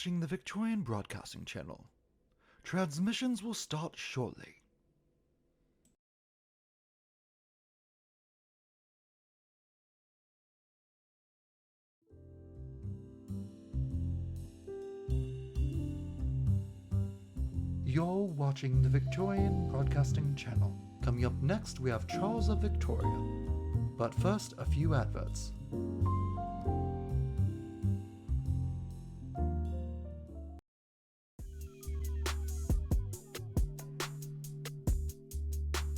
watching the Victorian Broadcasting Channel. Transmissions will start shortly. You're watching the Victorian Broadcasting Channel. Coming up next, we have Charles of Victoria. But first, a few adverts.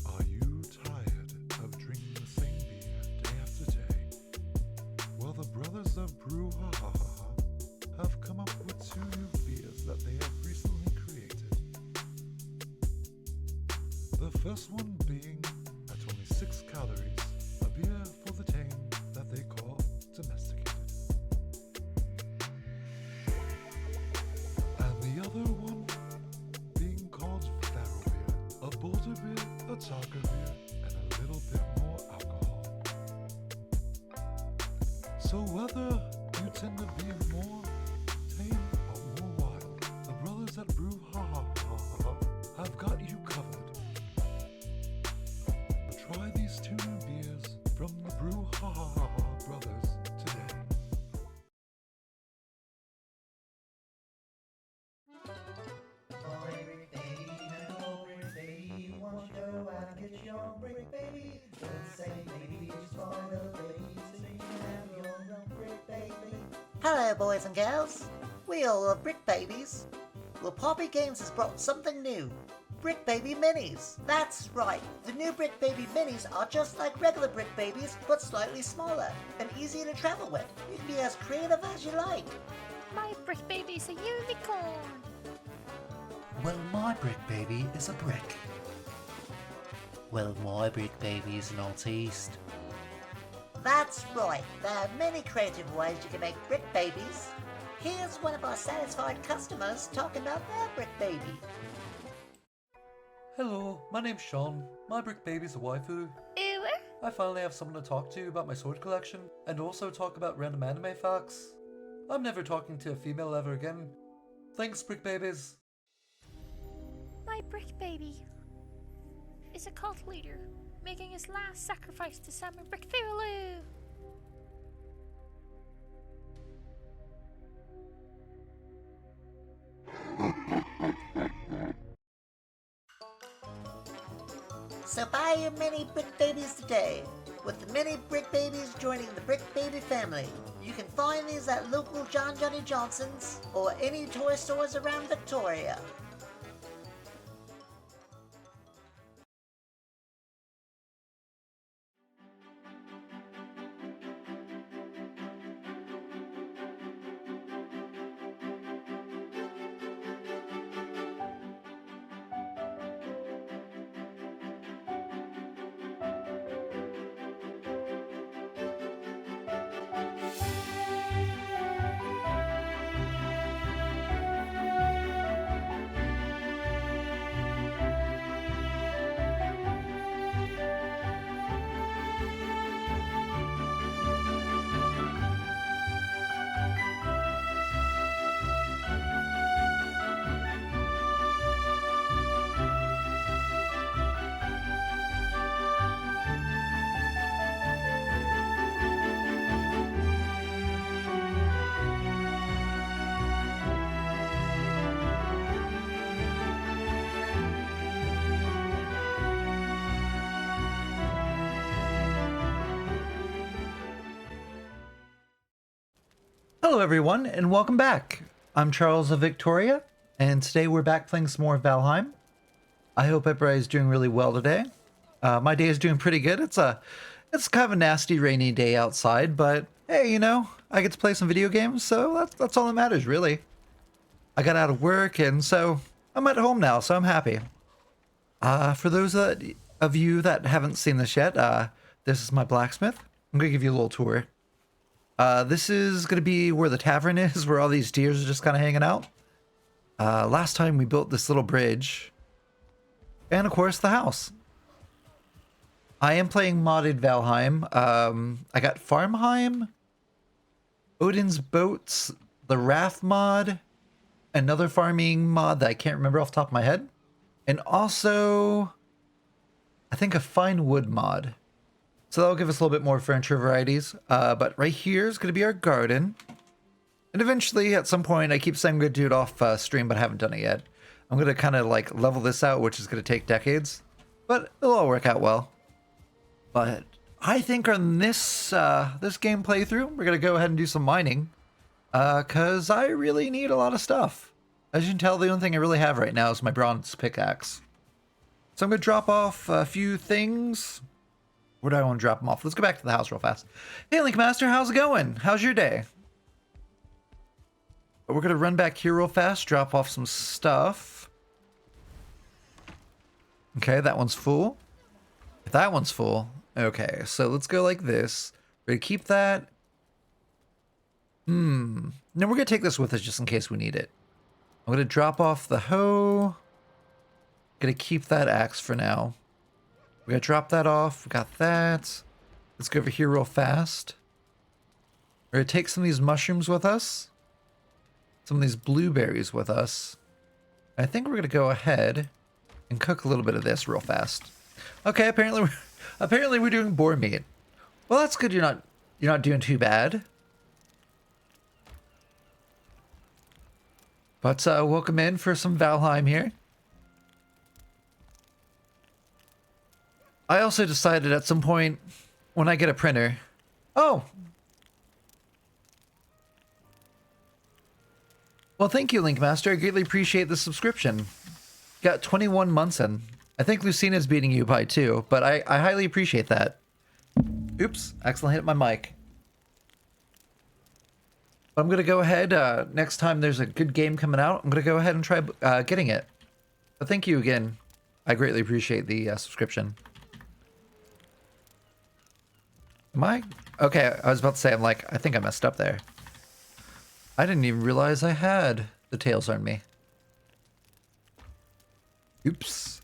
Are you tired of drinking the same beer day after day? Well, the brothers of Brew have come up with two new beers that they have recently created. The first one being, at only 6 calories, a beer for the tame that they call domesticated. And the other one being called Feral Beer, a bolder beer, a darker beer, and a little bit more alcohol. So whether you tend to be more tame or more wild, the brothers at Brew have got you covered. Try these two new beers from the Brew brothers today. Brick baby, hello brick baby, won't you go out and get your brick baby? Don't say baby, just buy the baby, so you can have your own brick baby. Hello boys and girls, we all are brick babies. Well, Poppy Games has brought something new. Brick Baby Minis. That's right, the new Brick Baby Minis are just like regular Brick Babies, but slightly smaller and easier to travel with. You can be as creative as you like. My brick baby's a unicorn. Well, my brick baby is a brick. Well, my brick baby is an artiste. That's right, there are many creative ways you can make brick babies. Here's one of our satisfied customers talking about their brick baby. Hello, my name's Sean. My brick baby's a waifu. Ew. I finally have someone to talk to about my sword collection, and also talk about random anime facts. I'm never talking to a female ever again. Thanks, brick babies. My brick baby is a cult leader making his last sacrifice to summon Brick Thurlu. So buy your mini brick babies today. With the mini brick babies joining the brick baby family. You can find these at local John Johnny Johnson's or any toy stores around Victoria. Hello everyone, and welcome back. I'm Charles of Victoria, and today we're back playing some more Valheim. I hope everybody's doing really well today. My day is doing pretty good. It's kind of a nasty rainy day outside, but hey, you know, I get to play some video games, so that's all that matters, really. I got out of work, and so I'm at home now, so I'm happy. For those of you that haven't seen this yet, this is my blacksmith. I'm gonna give you a little tour. This is going to be where the tavern is, where all these deers are just kind of hanging out. Last time we built this little bridge. And of course the house. I am playing modded Valheim. I got Farmheim, Odin's Boats, the Wrath mod, another farming mod that I can't remember off the top of my head. And also, I think a fine wood mod. So that'll give us a little bit more furniture varieties. But right here is going to be our garden. And eventually, at some point, I keep saying I'm going to do it off stream, but I haven't done it yet. I'm going to kind of like level this out, which is going to take decades. But it'll all work out well. But I think on this this game playthrough, we're going to go ahead and do some mining. Because I really need a lot of stuff. As you can tell, the only thing I really have right now is my bronze pickaxe. So I'm going to drop off a few things. Where do I want to drop them off? Let's go back to the house real fast. Hey, Link Master, how's it going? How's your day? We're going to run back here real fast, drop off some stuff. Okay, that one's full. That one's full. Okay, so let's go like this. We're going to keep that. No, we're going to take this with us just in case we need it. I'm going to drop off the hoe. Going to keep that axe for now. We're going to drop that off. We got that. Let's go over here real fast. We're going to take some of these mushrooms with us. Some of these blueberries with us. I think we're going to go ahead and cook a little bit of this real fast. Okay, apparently we're doing boar meat. Well, that's good. You're not doing too bad. But welcome in for some Valheim here. I also decided at some point when I get a printer. Oh. Well, thank you, Linkmaster. I greatly appreciate the subscription. Got 21 months in. I think Lucina's beating you by 2, but I highly appreciate that. Oops, accidentally hit my mic. I'm going to go ahead, next time there's a good game coming out, I'm going to go ahead and try getting it. But thank you again. I greatly appreciate the subscription. Am I? Okay, I was about to say, I think I messed up there. I didn't even realize I had the tails on me. Oops.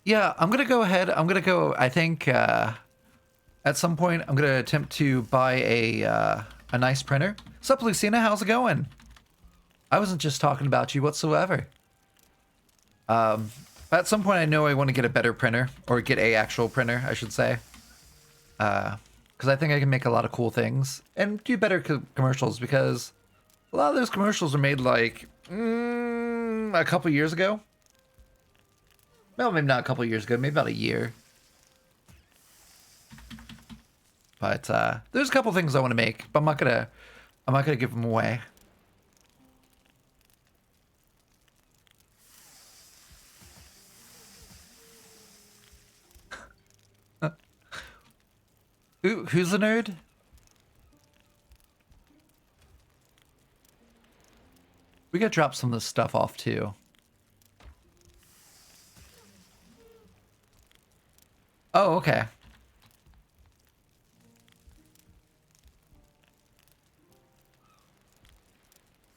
Yeah, I'm going to go ahead. I think, at some point, I'm going to attempt to buy a nice printer. Sup, Lucina? How's it going? I wasn't just talking about you whatsoever. At some point, I know I want to get a better printer, or get a actual printer, I should say. Because I think I can make a lot of cool things and do better commercials, because a lot of those commercials are made like a couple years ago. Well, maybe not a couple years ago, maybe about a year. But there's a couple things I want to make, but I'm not gonna give them away. Who's a nerd? We gotta drop some of this stuff off too. Oh, okay.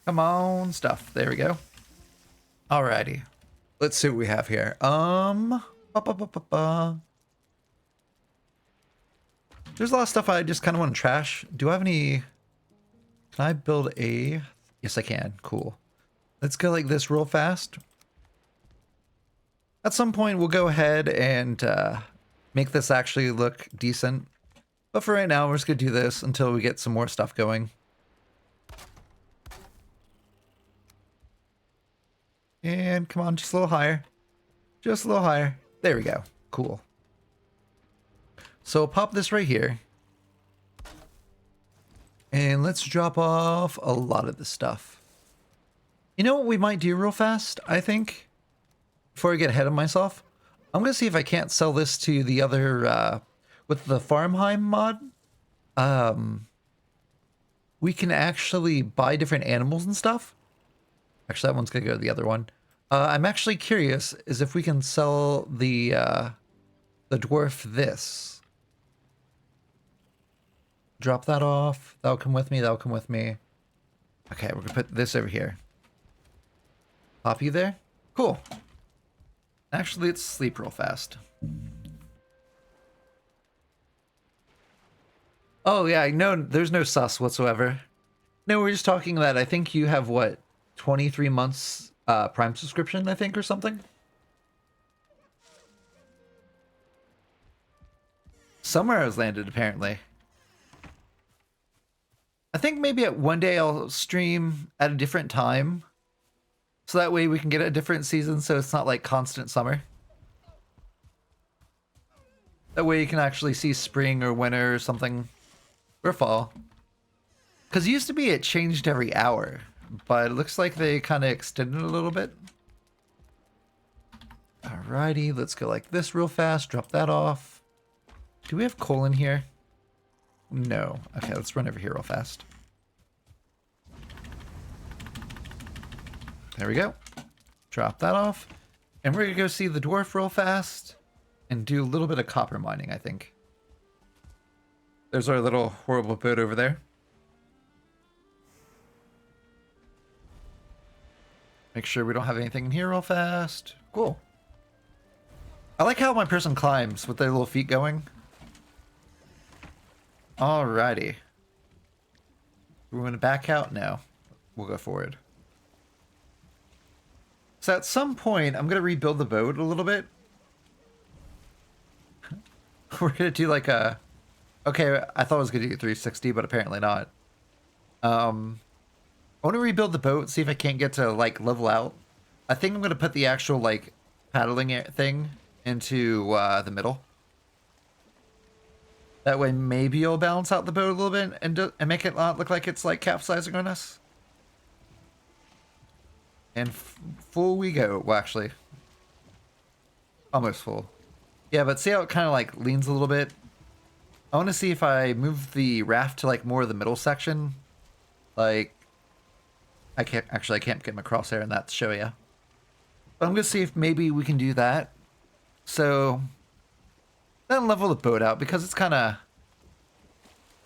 Come on, stuff. There we go. Alrighty. Let's see what we have here. There's a lot of stuff I just kind of want to trash. Do I have any... Can I build a... Yes, I can. Cool. Let's go like this real fast. At some point, we'll go ahead and make this actually look decent. But for right now, we're just going to do this until we get some more stuff going. And come on, just a little higher. Just a little higher. There we go. Cool. So pop this right here. And let's drop off a lot of this stuff. You know what we might do real fast, I think? Before I get ahead of myself. I'm going to see if I can't sell this to the other, with the Farmheim mod. We can actually buy different animals and stuff. Actually, that one's going to go to the other one. I'm actually curious is if we can sell the dwarf this. Drop that off. That'll come with me. That'll come with me. Okay, we're going to put this over here. Pop you there? Cool. Actually, let's sleep real fast. Oh, yeah, no, there's no sus whatsoever. No, we're just talking that I think you have what, 23 months Prime subscription, I think, or something. Somewhere I was landed apparently. I think maybe at one day I'll stream at a different time. So that way we can get a different season so it's not like constant summer. That way you can actually see spring or winter or something. Or fall. Because it used to be it changed every hour. But it looks like they kind of extended it a little bit. Alrighty, let's go like this real fast. Drop that off. Do we have coal in here? No. Okay, let's run over here real fast. There we go. Drop that off. And we're going to go see the dwarf real fast. And do a little bit of copper mining, I think. There's our little horrible boat over there. Make sure we don't have anything in here real fast. Cool. I like how my person climbs with their little feet going. Alrighty. We're going to back out now. We'll go forward. So at some point, I'm going to rebuild the boat a little bit. We're going to do like a... Okay, I thought I was going to do 360, but apparently not. I want to rebuild the boat, see if I can't get to like level out. I think I'm going to put the actual like paddling thing into the middle. That way maybe it'll balance out the boat a little bit and make it not look like it's like capsizing on us. And full we go. Well, actually, almost full. Yeah, but see how it kind of like leans a little bit? I want to see if I move the raft to like more of the middle section. Like, I can't get my crosshair in that to show you. But I'm going to see if maybe we can do that. So, then level the boat out because it's kind of...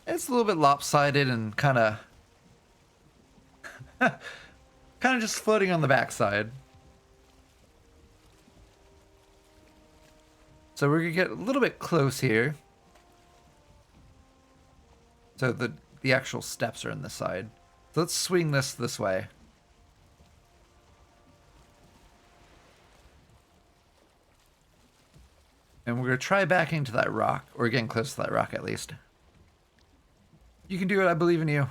It's a little bit lopsided and kind of... kind of just floating on the backside. So we're going to get a little bit close here. So the actual steps are in this side. So let's swing this way. And we're going to try backing to that rock, or getting close to that rock at least. You can do it, I believe in you.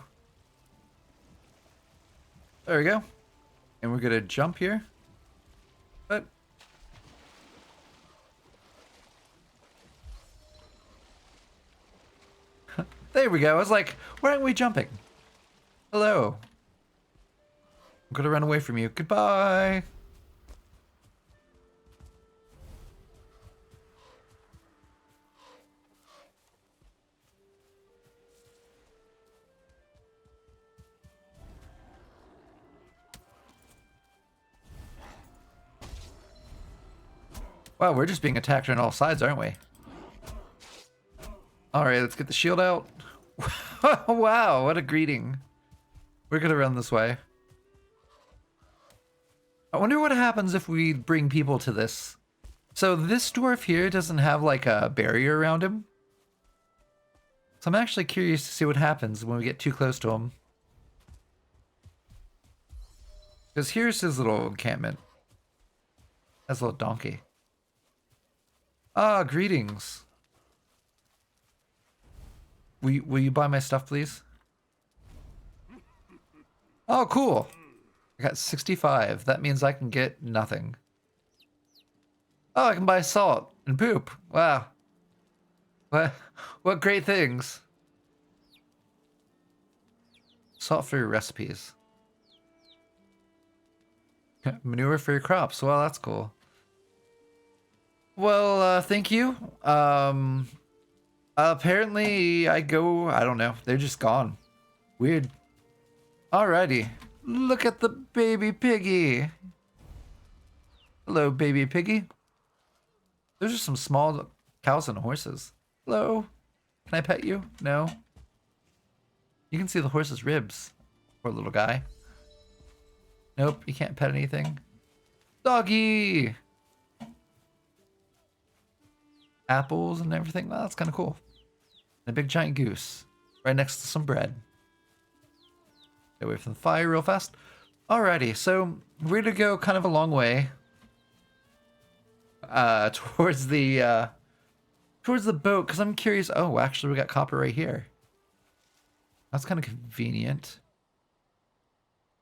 There we go. And we're going to jump here. But... There we go. I was like, why aren't we jumping? Hello. I'm going to run away from you. Goodbye. Wow, we're just being attacked on all sides, aren't we? Alright, let's get the shield out. Wow, what a greeting. We're gonna run this way. I wonder what happens if we bring people to this. So this dwarf here doesn't have like a barrier around him. So I'm actually curious to see what happens when we get too close to him. Because here's his little encampment. That's a little donkey. Ah, greetings. Will you buy my stuff, please? Oh, cool. I got 65. That means I can get nothing. Oh, I can buy salt and poop. Wow. What great things. Salt for your recipes. Manure for your crops. Well, that's cool. Well, thank you. Apparently I don't know. They're just gone. Weird. Alrighty. Look at the baby piggy. Hello, baby piggy. Those are some small cows and horses. Hello. Can I pet you? No. You can see the horse's ribs. Poor little guy. Nope, you can't pet anything. Doggy! Apples and everything. Well, that's kind of cool. And a big giant goose right next to some bread. Get away from the fire real fast. Alrighty, so we're gonna go kind of a long way. Towards the boat, because I'm curious. Oh, actually, we got copper right here. That's kind of convenient.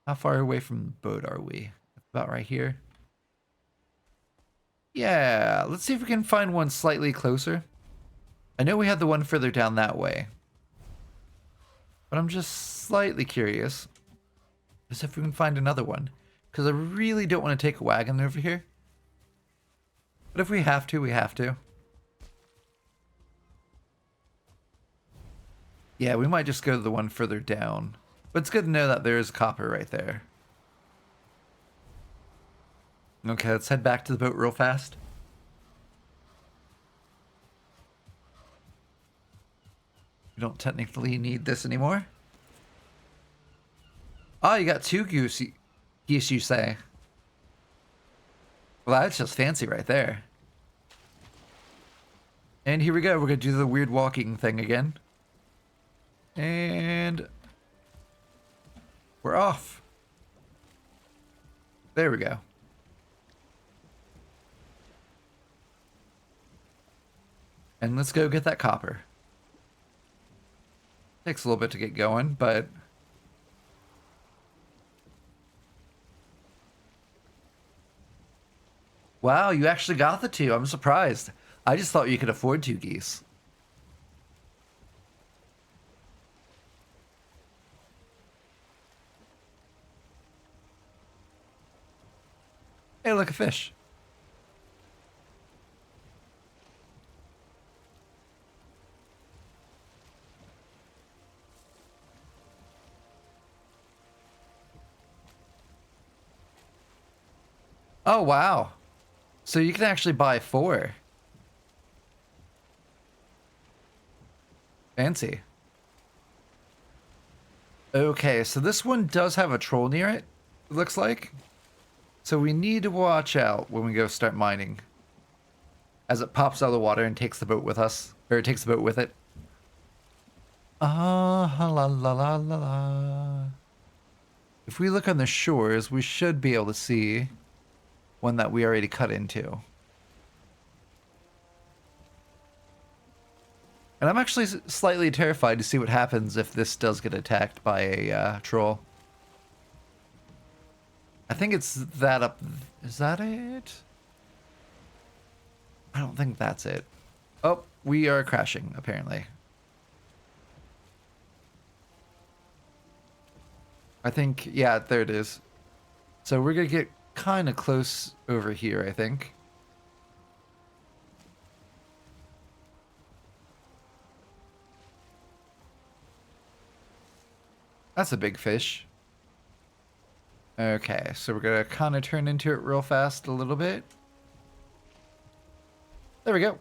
How far away from the boat are we? About right here. Yeah, let's see if we can find one slightly closer. I know we had the one further down that way. But I'm just slightly curious as if we can find another one. Because I really don't want to take a wagon over here. But if we have to, we have to. Yeah, we might just go to the one further down. But it's good to know that there is copper right there. Okay, let's head back to the boat real fast. We don't technically need this anymore. Oh, you got two geese, you say? Well, that's just fancy right there. And here we go. We're going to do the weird walking thing again. And we're off. There we go. And let's go get that copper. Takes a little bit to get going, but... Wow, you actually got the two. I'm surprised. I just thought you could afford two geese. Hey, look, a fish. Oh, wow. So you can actually buy 4. Fancy. Okay, so this one does have a troll near it, it looks like. So we need to watch out when we go start mining. As it pops out of the water and takes the boat with us. Or it takes the boat with it. Ah, la la la la la. If we look on the shores, we should be able to see one that we already cut into. And I'm actually slightly terrified to see what happens if this does get attacked by a troll. I think it's that up... Is that it? I don't think that's it. Oh, we are crashing, apparently. I think... Yeah, there it is. So we're going to get kind of close over here, I think. That's a big fish. Okay, so we're gonna kind of turn into it real fast a little bit. There we go.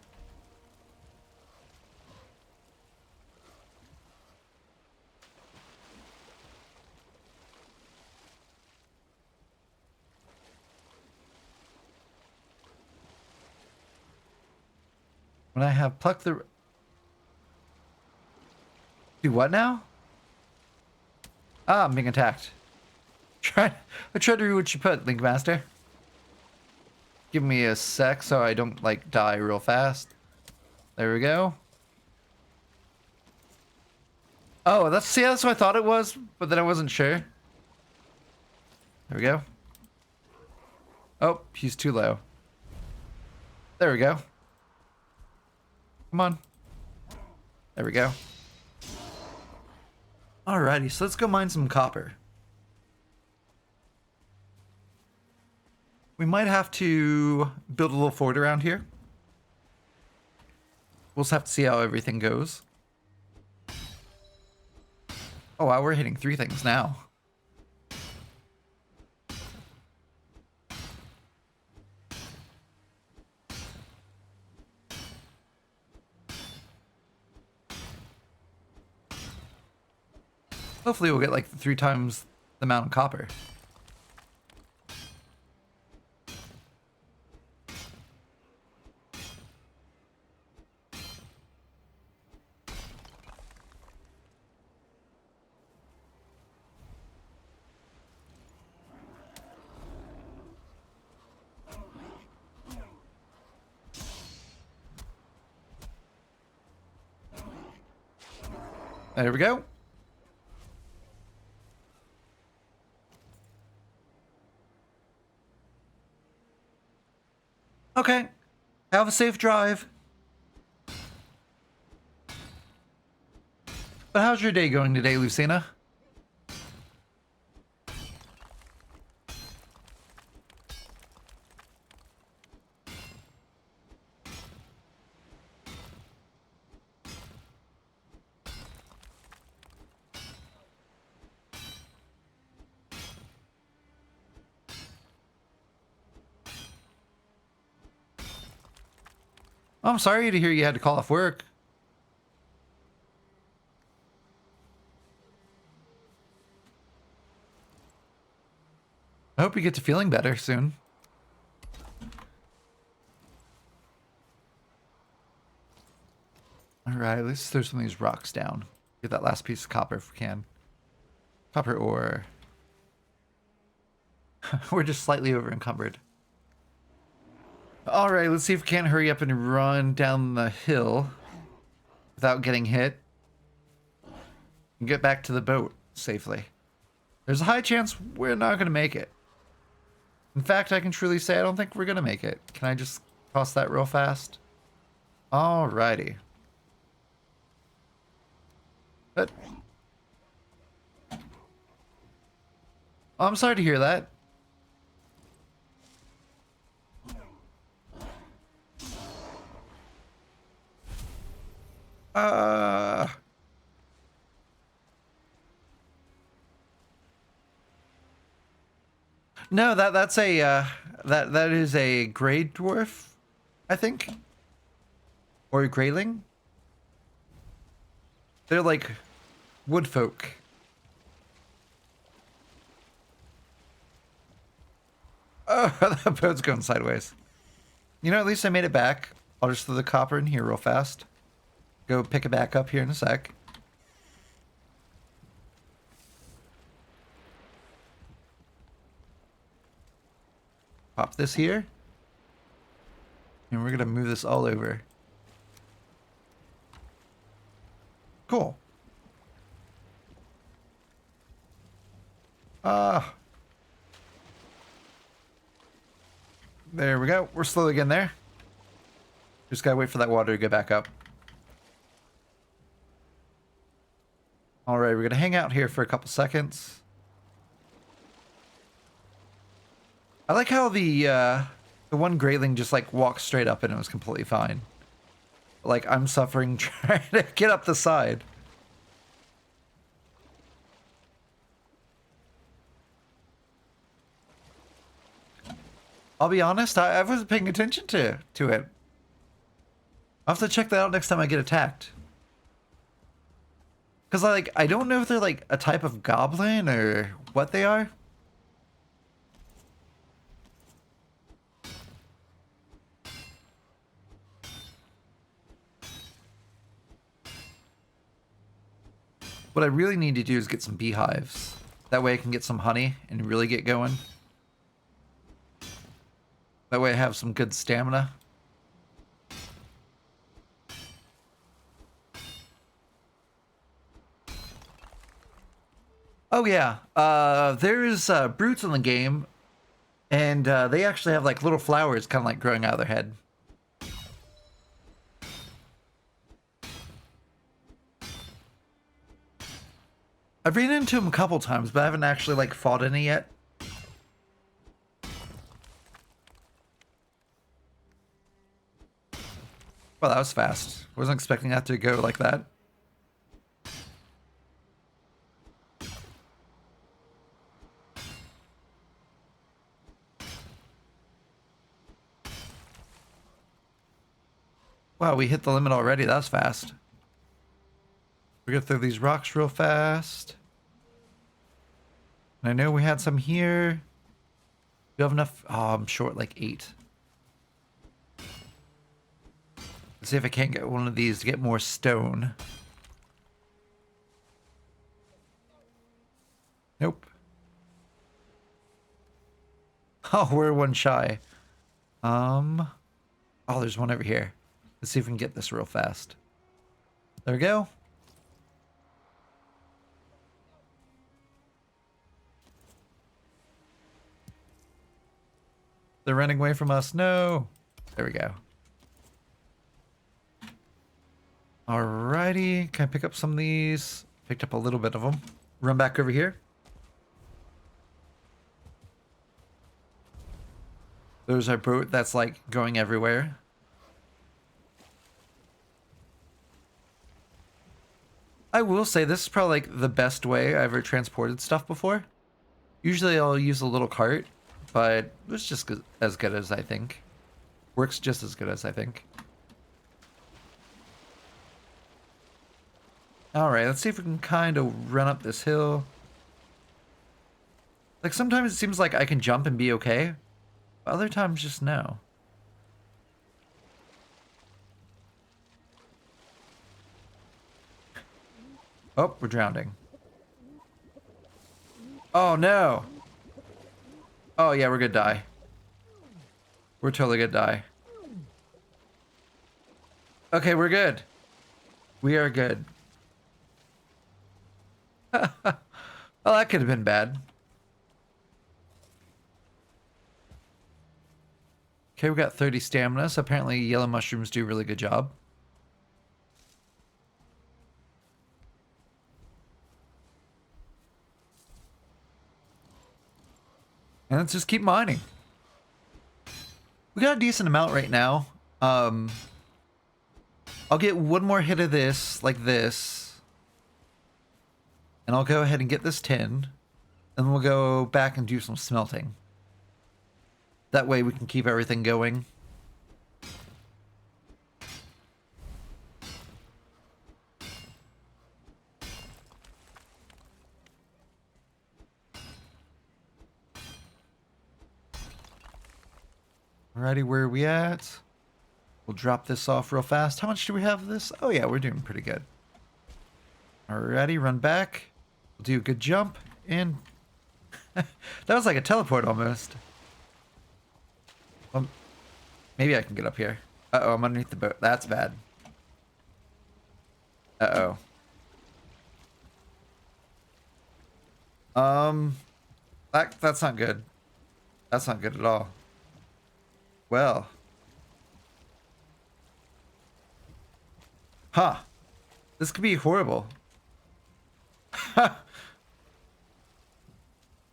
When I have plucked the... Do what now? Ah, I'm being attacked. I tried to read what you put, Link Master. Give me a sec so I don't, like, die real fast. There we go. Oh, that's what I thought it was, but then I wasn't sure. There we go. Oh, he's too low. There we go. Come on. There we go. Alrighty, so let's go mine some copper. We might have to build a little fort around here. We'll just have to see how everything goes. Oh wow, we're hitting 3 things now. Hopefully we'll get like 3 times the amount of copper. There we go. Okay. Have a safe drive. But how's your day going today, Lucina? I'm sorry to hear you had to call off work. I hope you get to feeling better soon. Alright, let's throw some of these rocks down. Get that last piece of copper if we can. Copper ore. We're just slightly over encumbered. Alright, let's see if we can't hurry up and run down the hill without getting hit. And get back to the boat safely. There's a high chance we're not going to make it. In fact, I can truly say I don't think we're going to make it. Can I just toss that real fast? Alrighty. But... Oh, I'm sorry to hear that. No, that's a that is a gray dwarf, I think, or a grayling. They're like wood folk. Oh, the boat's going sideways. You know, at least I made it back. I'll just throw the copper in here real fast. Go pick it back up here in a sec. Pop this here. And we're going to move this all over. Cool. There we go. We're slowly getting there. Just gotta wait for that water to go back up. Alright, we're gonna hang out here for a couple seconds. I like how the one grayling just like walked straight up and it was completely fine. Like I'm suffering trying to get up the side. I'll be honest, I wasn't paying attention to it. I'll have to check that out next time I get attacked. Because I don't know if they're like a type of goblin or what they are. What I really need to do is get some beehives. That way I can get some honey and really get going. That way I have some good stamina. Oh yeah, there's brutes in the game, and they actually have like little flowers kind of like growing out of their head. I've ran into them a couple times, but I haven't actually like fought any yet. Well, that was fast. Wasn't expecting that to go like that. Wow, we hit the limit already. That was fast. We're gonna throw these rocks real fast. And I know we had some here. Do you have enough? Oh, I'm short like 8. Let's see if I can't get one of these to get more stone. Nope. Oh, we're one shy. Oh, there's one over here. Let's see if we can get this real fast. There we go. They're running away from us. No. There we go. Alrighty. Can I pick up some of these? Picked up a little bit of them. Run back over here. There's our boat that's like going everywhere. I will say this is probably like the best way I ever transported stuff before. Usually I'll use a little cart, but it's just as good as I think. Works just as good as I think. Alright, let's see if we can kind of run up this hill. Like sometimes it seems like I can jump and be okay. Other times just no. Oh, we're drowning. Oh no. Oh yeah, we're gonna die. We're totally gonna die. Okay, we're good. We are good. Well, that could have been bad. Okay, we got 30 stamina, so apparently yellow mushrooms do a really good job. And let's just keep mining. We got a decent amount right now. I'll get one more hit of this, like this. And I'll go ahead and get this tin. And we'll go back and do some smelting. That way we can keep everything going. Alrighty, where are we at? We'll drop this off real fast. How much do we have of this? Oh yeah, we're doing pretty good. Alrighty, run back. We'll do a good jump. And that was like a teleport almost. Maybe I can get up here. Uh-oh, I'm underneath the boat. That's bad. Uh-oh. That's not good. That's not good at all. Well. Huh. This could be horrible. I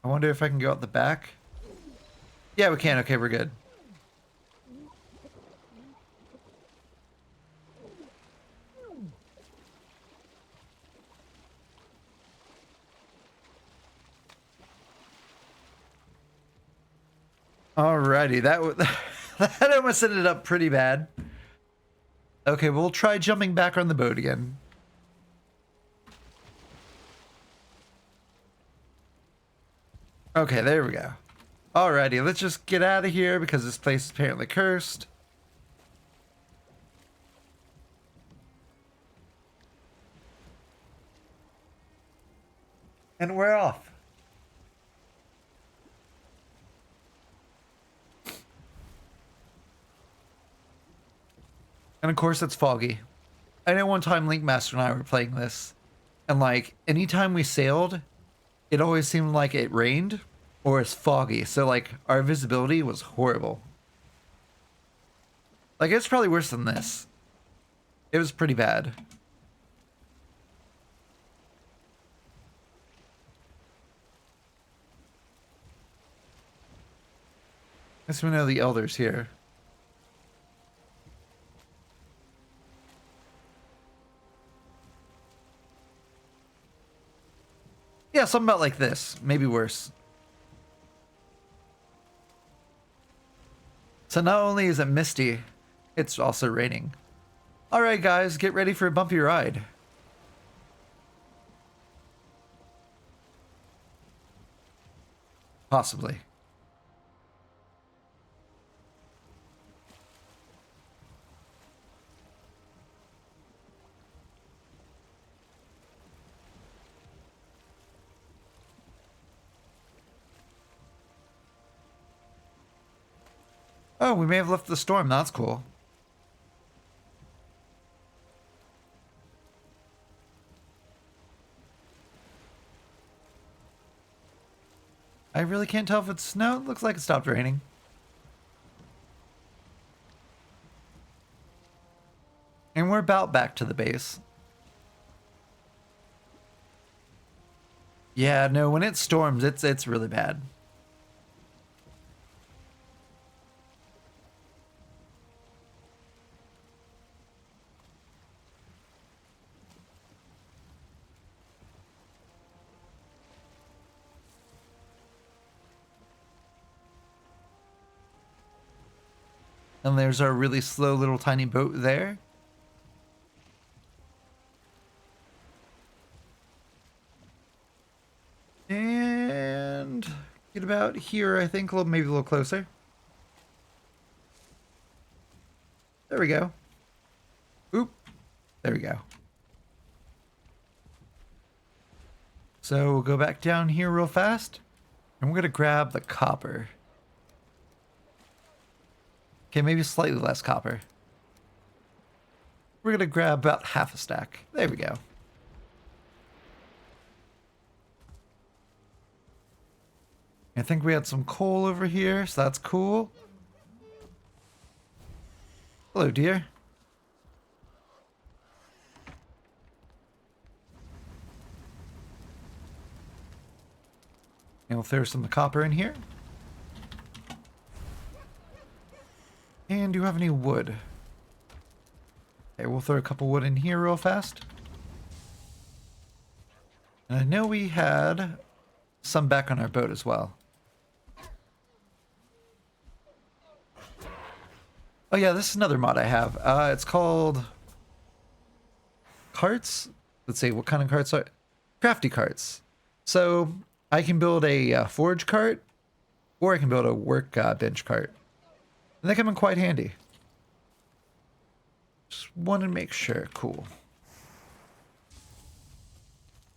wonder if I can go out the back. Yeah, we can. Okay, we're good. Alrighty, that almost ended up pretty bad. Okay, we'll try jumping back on the boat again. Okay, there we go. Alrighty, let's just get out of here because this place is apparently cursed. And we're off. And of course it's foggy. I know one time Link Master and I were playing this, and like anytime we sailed, it always seemed like it rained or it's foggy. So like our visibility was horrible. Like it's probably worse than this. It was pretty bad. Guess we know the elders here. Yeah, something about like this. Maybe worse. So not only is it misty, it's also raining. Alright guys, get ready for a bumpy ride. Possibly. Oh, we may have left the storm. That's cool. I really can't tell if it's snow. It looks like it stopped raining. And we're about back to the base. Yeah, no, when it storms, it's really bad. And there's our really slow little tiny boat there. And get about here, I think, maybe a little closer. There we go. Oop. There we go. So we'll go back down here real fast. And we're going to grab the copper. Okay, maybe slightly less copper. We're going to grab about half a stack. There we go. I think we had some coal over here, so that's cool. Hello, dear. And we'll throw some of the copper in here. And do you have any wood? Okay, we'll throw a couple wood in here real fast. And I know we had some back on our boat as well. Oh yeah, this is another mod I have. It's called carts. Let's see, what kind of carts are crafty carts. So I can build a forge cart, or I can build a work bench cart. And they come in quite handy. Just want to make sure. Cool.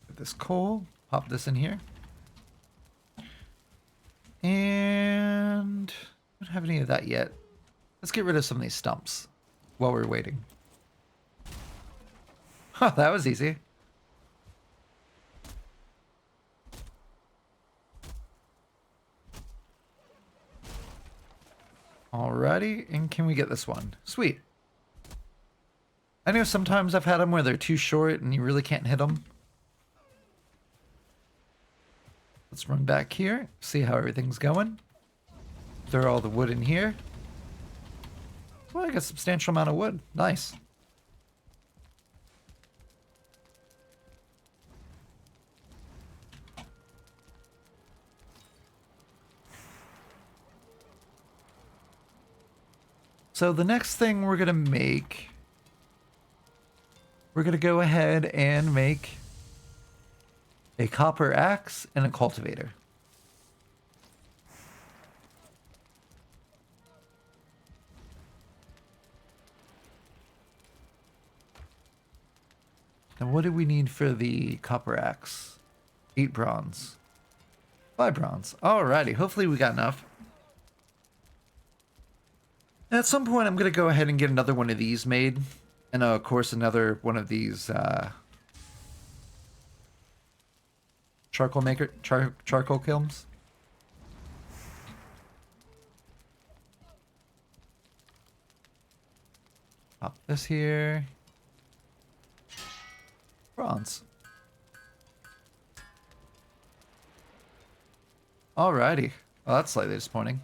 Get this coal. Pop this in here. And I don't have any of that yet. Let's get rid of some of these stumps while we're waiting. Huh, that was easy. Alrighty, and can we get this one? Sweet. I know sometimes I've had them where they're too short and you really can't hit them. Let's run back here, see how everything's going. Throw all the wood in here. Well, I got a substantial amount of wood. Nice. So the next thing we're gonna make, we're gonna go ahead and make a copper axe and a cultivator. And what do we need for the copper axe? 8 bronze. 5 bronze. Alrighty, hopefully we got enough. At some point, I'm going to go ahead and get another one of these made. And of course, another one of these charcoal kilns. Pop this here. Bronze. Alrighty. Well, that's slightly disappointing.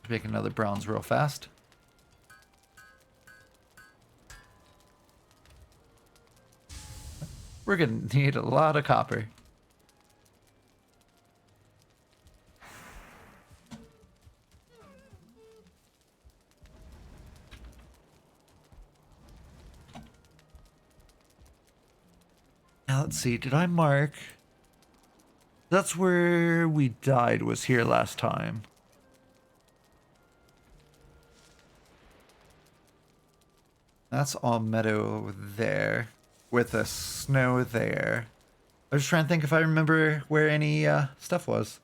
Make another bronze real fast. We're gonna need a lot of copper. Now let's see, did I mark? That's where we died, was here last time. That's all meadow over there, with the snow there. I was just trying to think if I remember where any stuff was.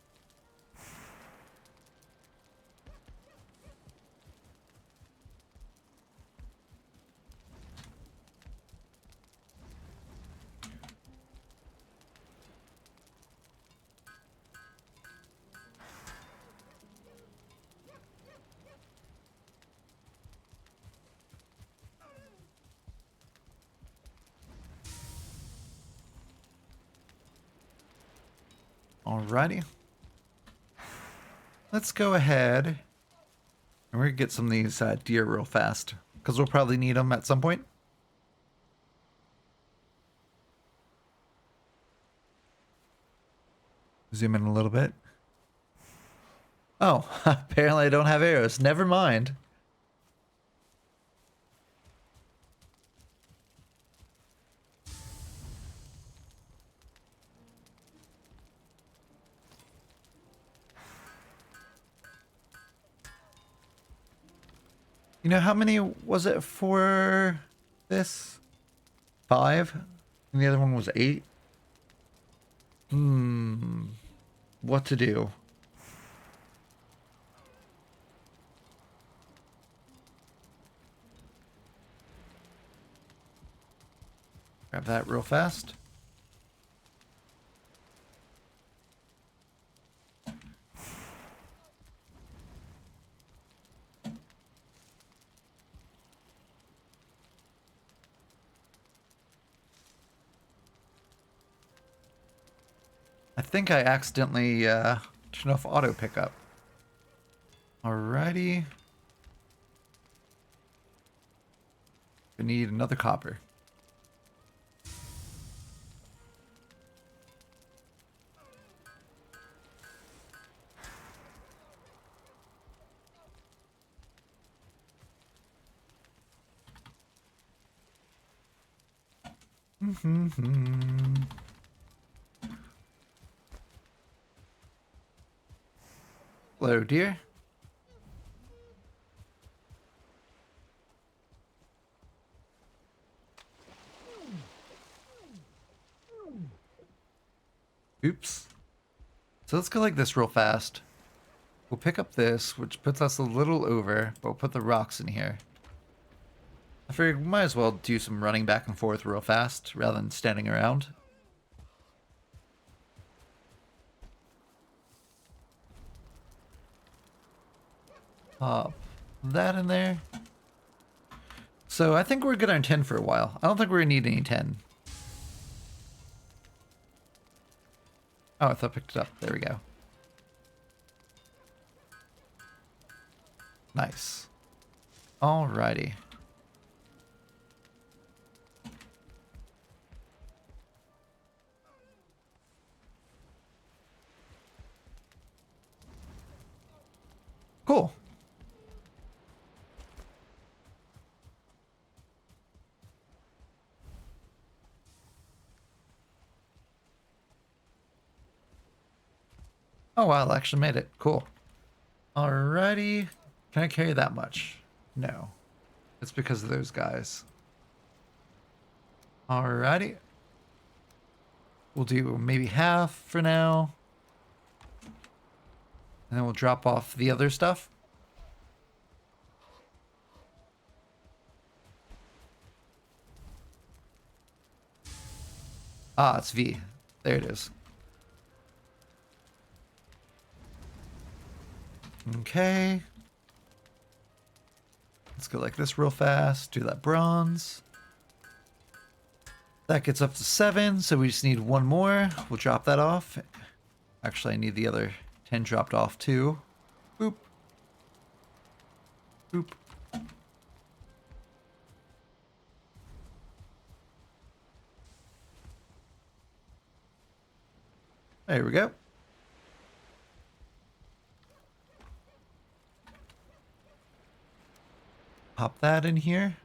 Alrighty. Let's go ahead and we're gonna get some of these deer real fast because we'll probably need them at some point. Zoom in a little bit. Oh, apparently I don't have arrows. Never mind. You know, how many was it for this? 5? And the other one was 8? What to do? Grab that real fast. I think I accidentally turned off auto pickup. Alrighty. We need another copper. Hello, dear. Oops. So let's go like this real fast. We'll pick up this, which puts us a little over, but we'll put the rocks in here. I figured we might as well do some running back and forth real fast rather than standing around. Pop that in there. So I think we're good on 10 for a while. I don't think we're gonna need any 10. Oh, I thought I picked it up. There we go. Nice. Alrighty. Cool. Oh wow, I actually made it. Cool. Alrighty. Can I carry that much? No. It's because of those guys. Alrighty. We'll do maybe half for now. And then we'll drop off the other stuff. Ah, it's V. There it is. Okay. Let's go like this real fast. Do that bronze. That gets up to 7, so we just need one more. We'll drop that off. Actually, I need the other 10 dropped off too. Boop. Boop. There we go. Pop that in here.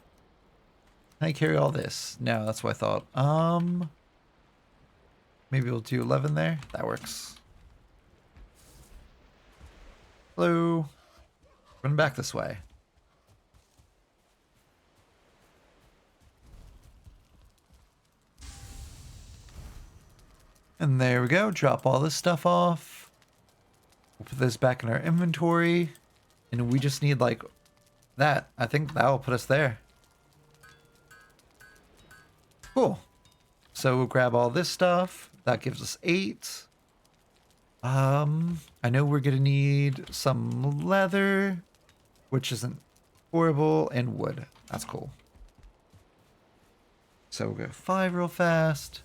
Can I carry all this? No, that's what I thought. Maybe we'll do 11 there. That works. Hello. Run back this way. And there we go. Drop all this stuff off. We'll put this back in our inventory. And we just need like that. I think that will put us there. Cool. So we'll grab all this stuff. That gives us 8. I know we're gonna need some leather, which isn't horrible, and wood. That's cool. So we'll go 5 real fast.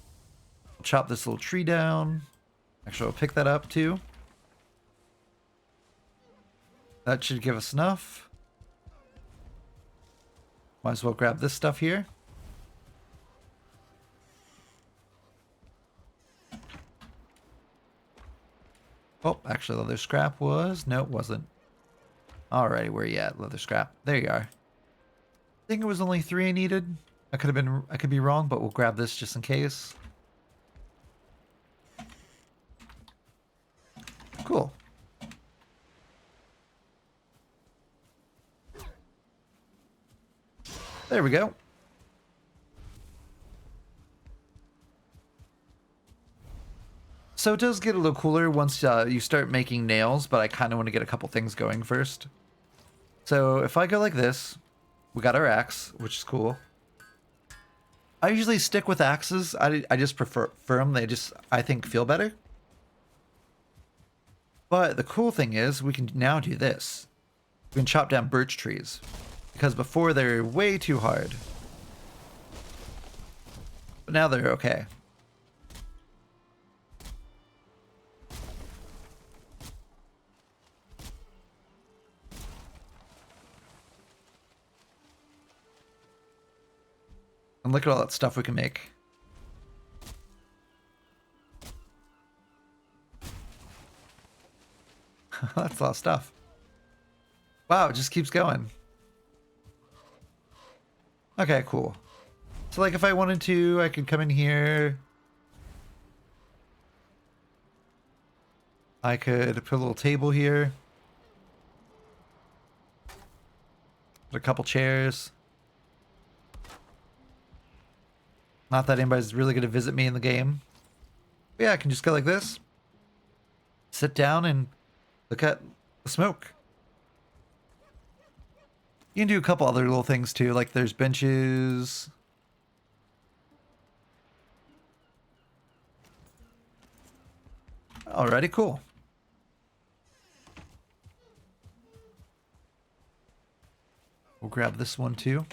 Chop this little tree down. Actually, I'll pick that up too. That should give us enough. Might as well grab this stuff here. Oh, actually, leather scrap was... No, it wasn't. Alrighty, where you at, leather scrap? There you are. I think it was only 3 I needed. I could be wrong, but we'll grab this just in case. Cool. There we go. So it does get a little cooler once you start making nails, but I kind of want to get a couple things going first. So if I go like this, we got our axe, which is cool. I usually stick with axes. I just prefer them. They just, I think, feel better. But the cool thing is we can now do this. We can chop down birch trees. Because before they're way too hard. But now they're okay. And look at all that stuff we can make. That's a lot of stuff. Wow, it just keeps going. Okay, cool. So like if I wanted to, I could come in here. I could put a little table here. Put a couple chairs. Not that anybody's really going to visit me in the game. But yeah, I can just go like this. Sit down and look at the smoke. You can do a couple other little things too, like there's benches. Alrighty, cool. We'll grab this one too.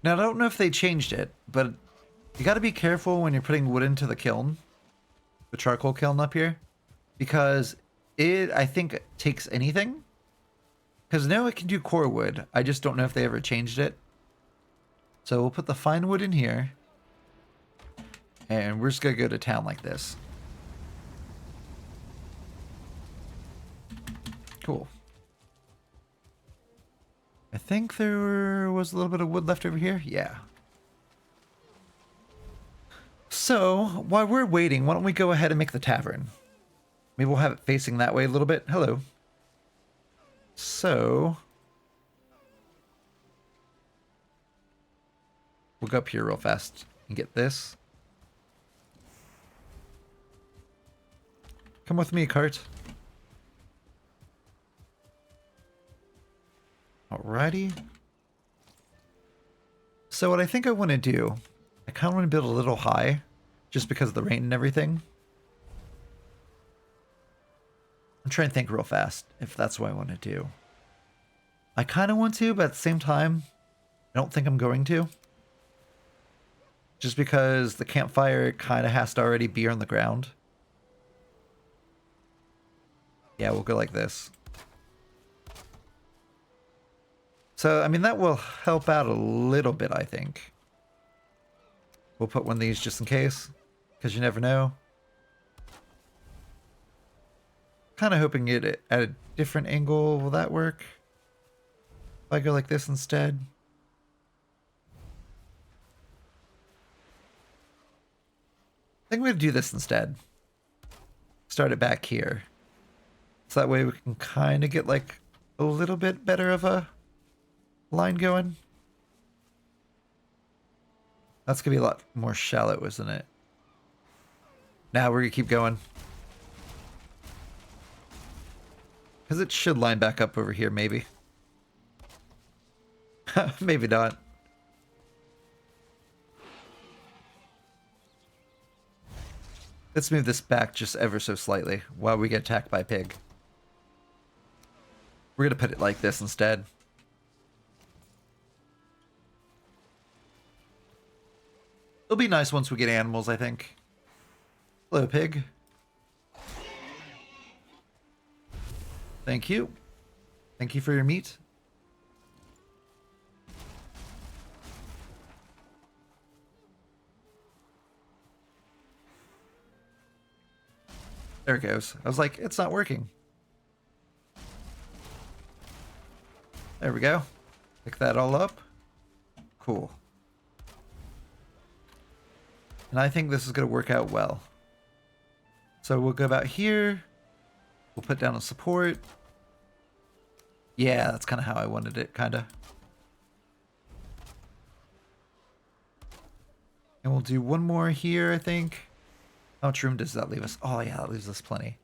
Now, I don't know if they changed it, but you got to be careful when you're putting wood into the kiln, the charcoal kiln up here, because it, I think, takes anything. Because now it can do core wood. I just don't know if they ever changed it. So we'll put the fine wood in here, and we're just going to go to town like this. Cool. I think there was a little bit of wood left over here. Yeah. So, while we're waiting, why don't we go ahead and make the tavern? Maybe we'll have it facing that way a little bit. Hello. So, we'll go up here real fast and get this. Come with me, cart. Alrighty. So what I think I want to do, I kind of want to build a little high, just because of the rain and everything. I'm trying to think real fast, if that's what I want to do. I kind of want to, but at the same time, I don't think I'm going to. Just because the campfire kind of has to already be on the ground. Yeah, we'll go like this. So, I mean, that will help out a little bit, I think. We'll put one of these just in case, because you never know. Kind of hoping it at a different angle. Will that work? If I go like this instead? I think I'm going to do this instead. Start it back here. So that way we can kind of get like a little bit better of a line going. That's gonna be a lot more shallow, isn't it? Now we're gonna keep going. Because it should line back up over here, maybe. Maybe not. Let's move this back just ever so slightly while we get attacked by a pig. We're gonna put it like this instead. It'll be nice once we get animals, I think. Hello, pig. Thank you. Thank you for your meat. There it goes. I was like, it's not working. There we go. Pick that all up. Cool. And I think this is going to work out well. So we'll go about here. We'll put down a support. Yeah, that's kind of how I wanted it, kind of. And we'll do one more here, I think. How much room does that leave us? Oh, yeah, that leaves us plenty.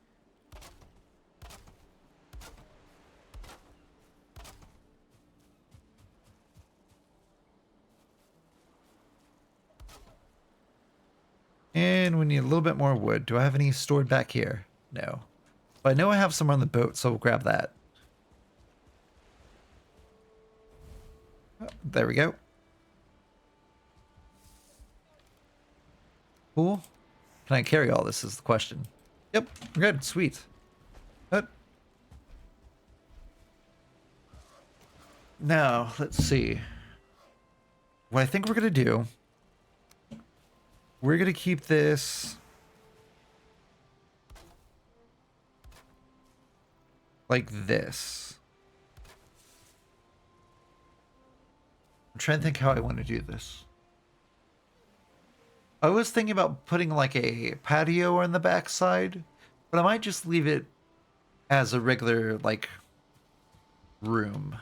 And we need a little bit more wood. Do I have any stored back here? No. But I know I have some on the boat, so we'll grab that. There we go. Cool. Can I carry all this is the question. Yep, we're good. Sweet. Good. Now, let's see. What I think we're going to do, we're going to keep this like this. I'm trying to think how I want to do this. I was thinking about putting like a patio on the backside, but I might just leave it as a regular like room.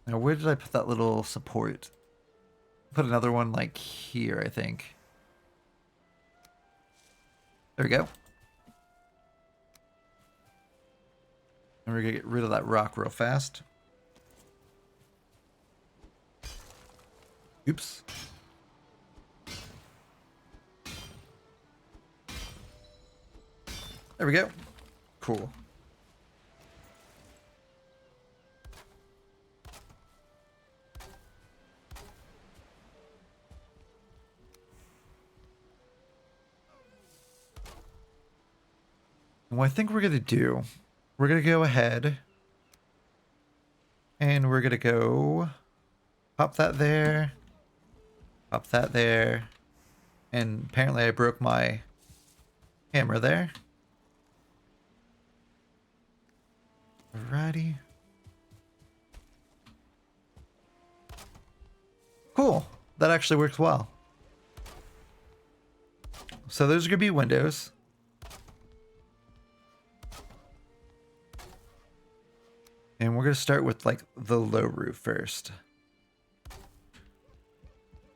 Now, where did I put that little support? Put another one like here, I think. There we go. And we're gonna get rid of that rock real fast. Oops. There we go. Cool. And what I think we're going to do, we're going to go ahead and we're going to go pop that there, pop that there, and apparently I broke my hammer there. Alrighty. Cool. That actually works well. So those are going to be windows. And we're going to start with like the low roof first.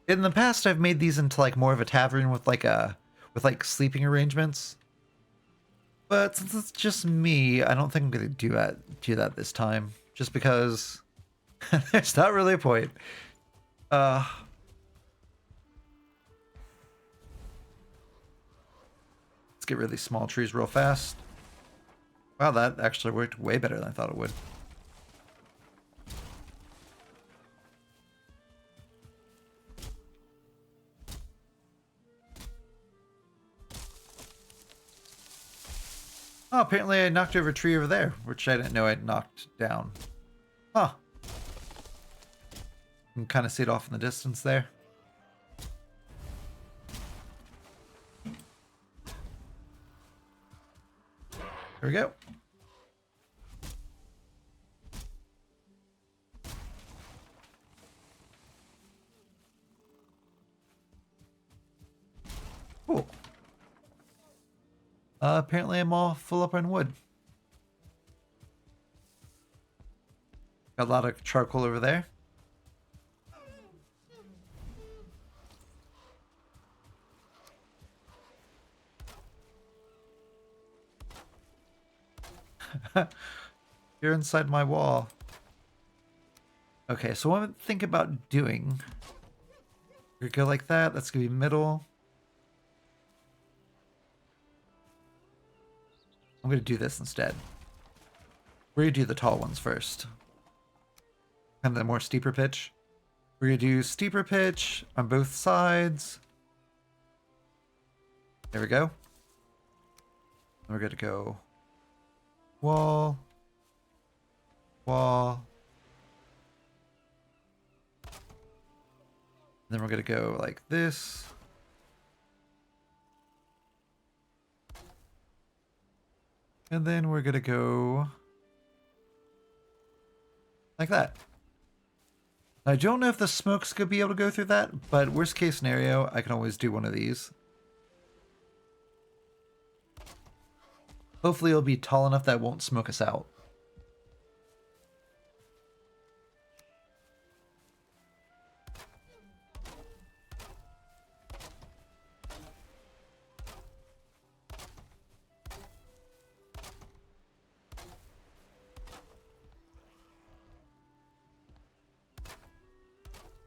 In the past, I've made these into like more of a tavern with like sleeping arrangements. But since it's just me, I don't think I'm going to do that this time. Just because there's not really a point. Let's get really small trees real fast. Wow, that actually worked way better than I thought it would. Oh, apparently I knocked over a tree over there, which I didn't know I'd knocked down. Huh. You can kind of see it off in the distance there. There we go. Cool. Apparently I'm all full up on wood. Got a lot of charcoal over there. You're inside my wall. Okay, so what I'm thinking about doing, we go like that. That's gonna be middle. I'm gonna do this instead. We're gonna do the tall ones first. Kind of the more steeper pitch. We're gonna do steeper pitch on both sides. There we go. We're gonna go wall, wall. Then we're gonna go like this. And then we're gonna go like that. I don't know if the smoke's gonna be able to go through that, but worst case scenario, I can always do one of these. Hopefully it'll be tall enough that it won't smoke us out.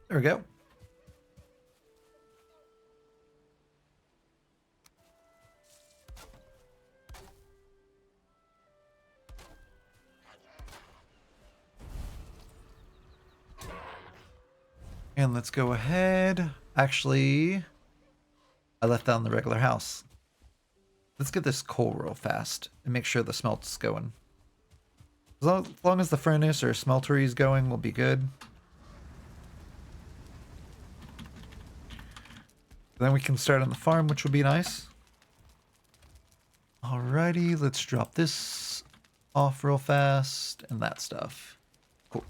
There we go. And let's go ahead. Actually, I left down the regular house. Let's get this coal real fast and make sure the smelt's going. As long as the furnace or smeltery is going, we'll be good. Then we can start on the farm, which will be nice. Alrighty, let's drop this off real fast and that stuff. Cool.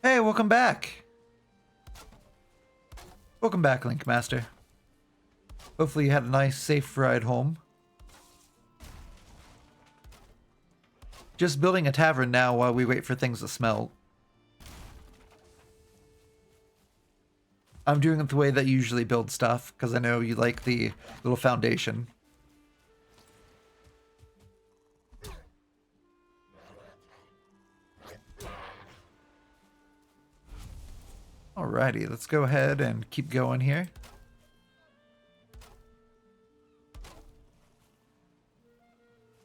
Hey, welcome back. Welcome back, Link Master. Hopefully you had a nice, safe ride home. Just building a tavern now while we wait for things to smelt. I'm doing it the way that you usually build stuff, because I know you like the little foundation. Alrighty, let's go ahead and keep going here.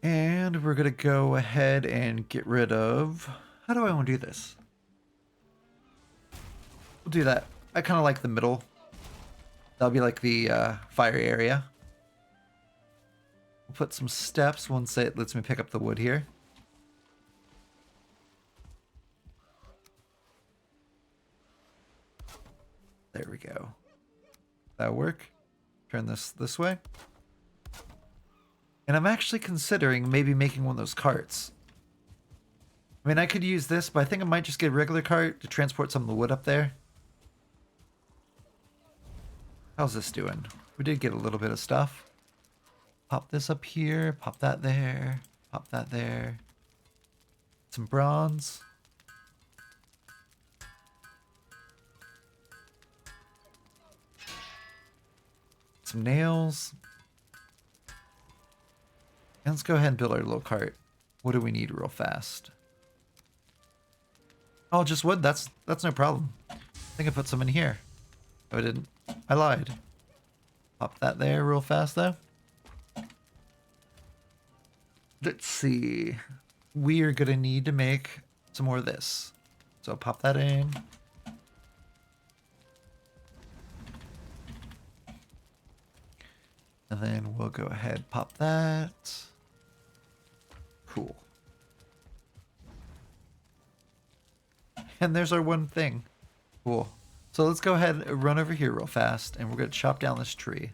And we're going to go ahead and get rid of... How do I want to do this? We'll do that. I kind of like the middle. That'll be like the fire area. We'll put some steps once it lets me pick up the wood here. There we go. That'll work. Turn this way. And I'm actually considering maybe making one of those carts. I mean, I could use this, but I think I might just get a regular cart to transport some of the wood up there. How's this doing? We did get a little bit of stuff. Pop this up here, pop that there, pop that there. Some bronze. Some nails. And let's go ahead and build our little cart. What do we need real fast? Oh, just wood. That's no problem. I think I put some in here. Oh, I didn't. I lied. Pop that there real fast, though. Let's see. We are going to need to make some more of this. So pop that in. And then we'll go ahead, pop that. Cool. And there's our one thing. Cool. So let's go ahead and run over here real fast, and we're going to chop down this tree.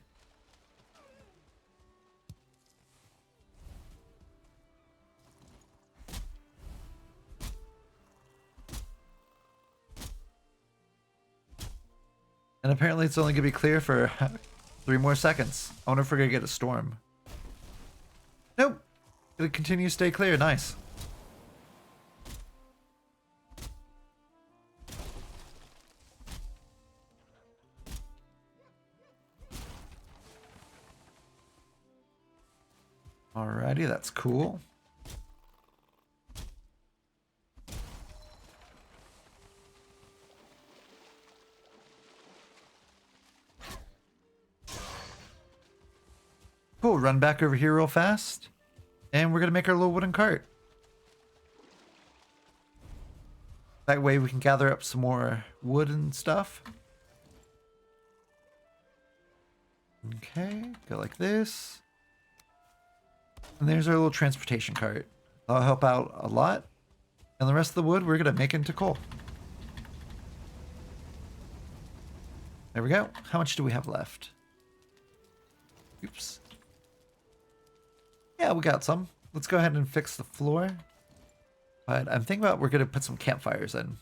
And apparently it's only going to be clear for 3 more seconds. I wonder if we're going to get a storm. Nope. It'll continue to stay clear. Nice. Alrighty, that's cool. Cool, run back over here real fast. And we're going to make our little wooden cart. That way we can gather up some more wood and stuff. Okay, go like this. And there's our little transportation cart. That'll help out a lot. And the rest of the wood we're going to make into coal. There we go. How much do we have left? Oops. Yeah, we got some. Let's go ahead and fix the floor. But I'm thinking about we're going to put some campfires in.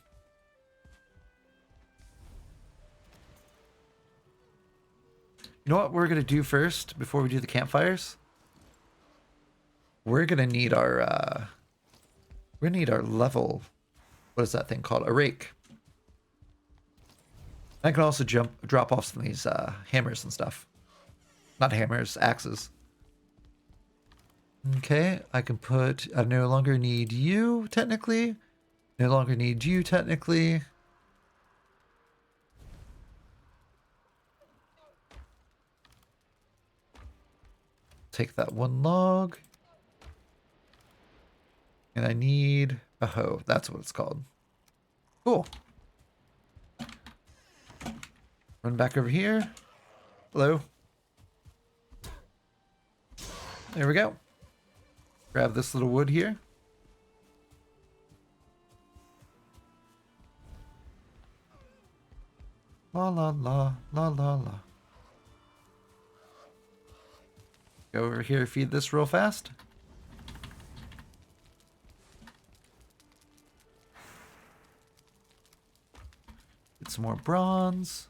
You know what we're going to do first before we do the campfires? We're going to need our level. What is that thing called? A rake. I can also drop off some of these hammers and stuff. Not hammers, axes. Okay, I can put, I no longer need you, technically. No longer need you, technically. Take that one log. And I need a hoe. That's what it's called. Cool. Run back over here. Hello. There we go. Grab this little wood here. La la la la la la. Go over here, feed this real fast. Get some more bronze.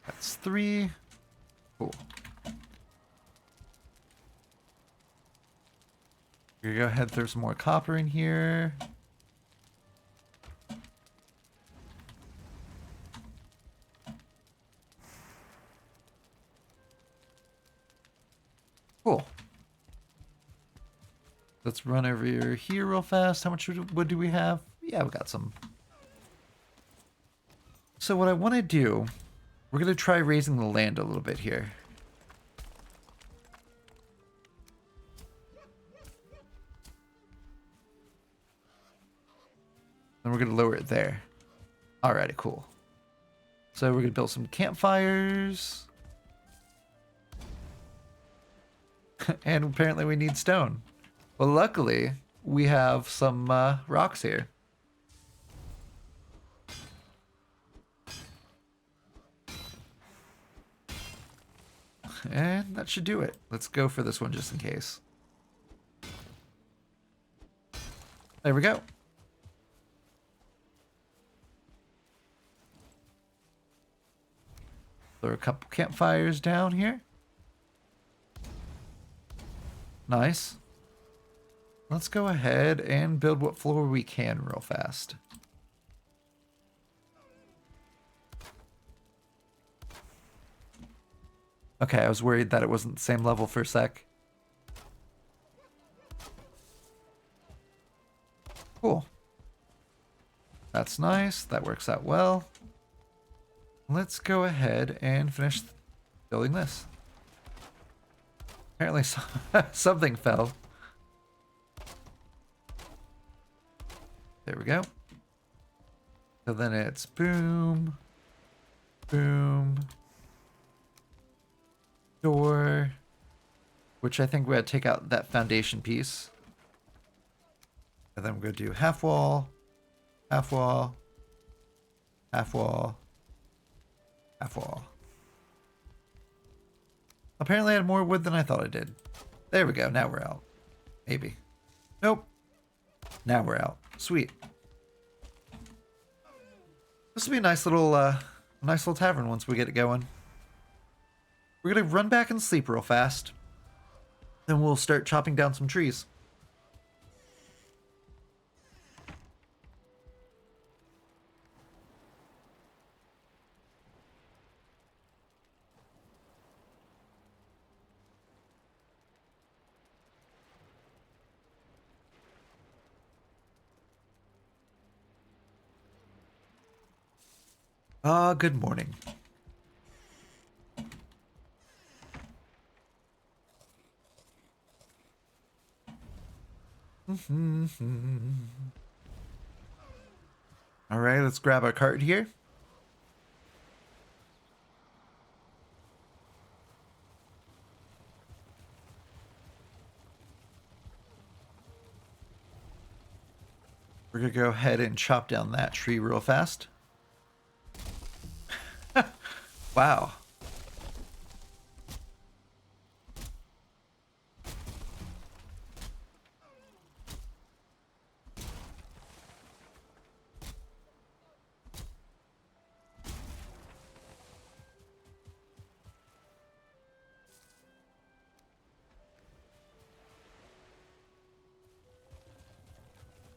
That's 3. Cool. Here, go ahead, throw some more copper in here. Cool. Let's run over here real fast. How much wood do we have? Yeah, we got some. So what I want to do, we're going to try raising the land a little bit here. And we're going to lower it there. Alrighty, cool. So we're going to build some campfires. And apparently we need stone. Well, luckily, we have some rocks here. And that should do it. Let's go for this one just in case. There we go. Throw a couple campfires down here. Nice. Let's go ahead and build what floor we can real fast. Okay, I was worried that it wasn't the same level for a sec. Cool. That's nice. That works out well. Let's go ahead and finish building this. Apparently something fell. There we go. So then it's boom, boom, door, which I think we had to take out that foundation piece. And then we're going to do half wall, half wall, half wall, half wall. Apparently I had more wood than I thought I did. There we go. Now we're out. Maybe. Nope. Now we're out. Sweet. This will be a nice little tavern once we get it going. We're gonna run back and sleep real fast. Then we'll start chopping down some trees. Good morning. All right, let's grab our cart here. We're gonna go ahead and chop down that tree real fast. Wow.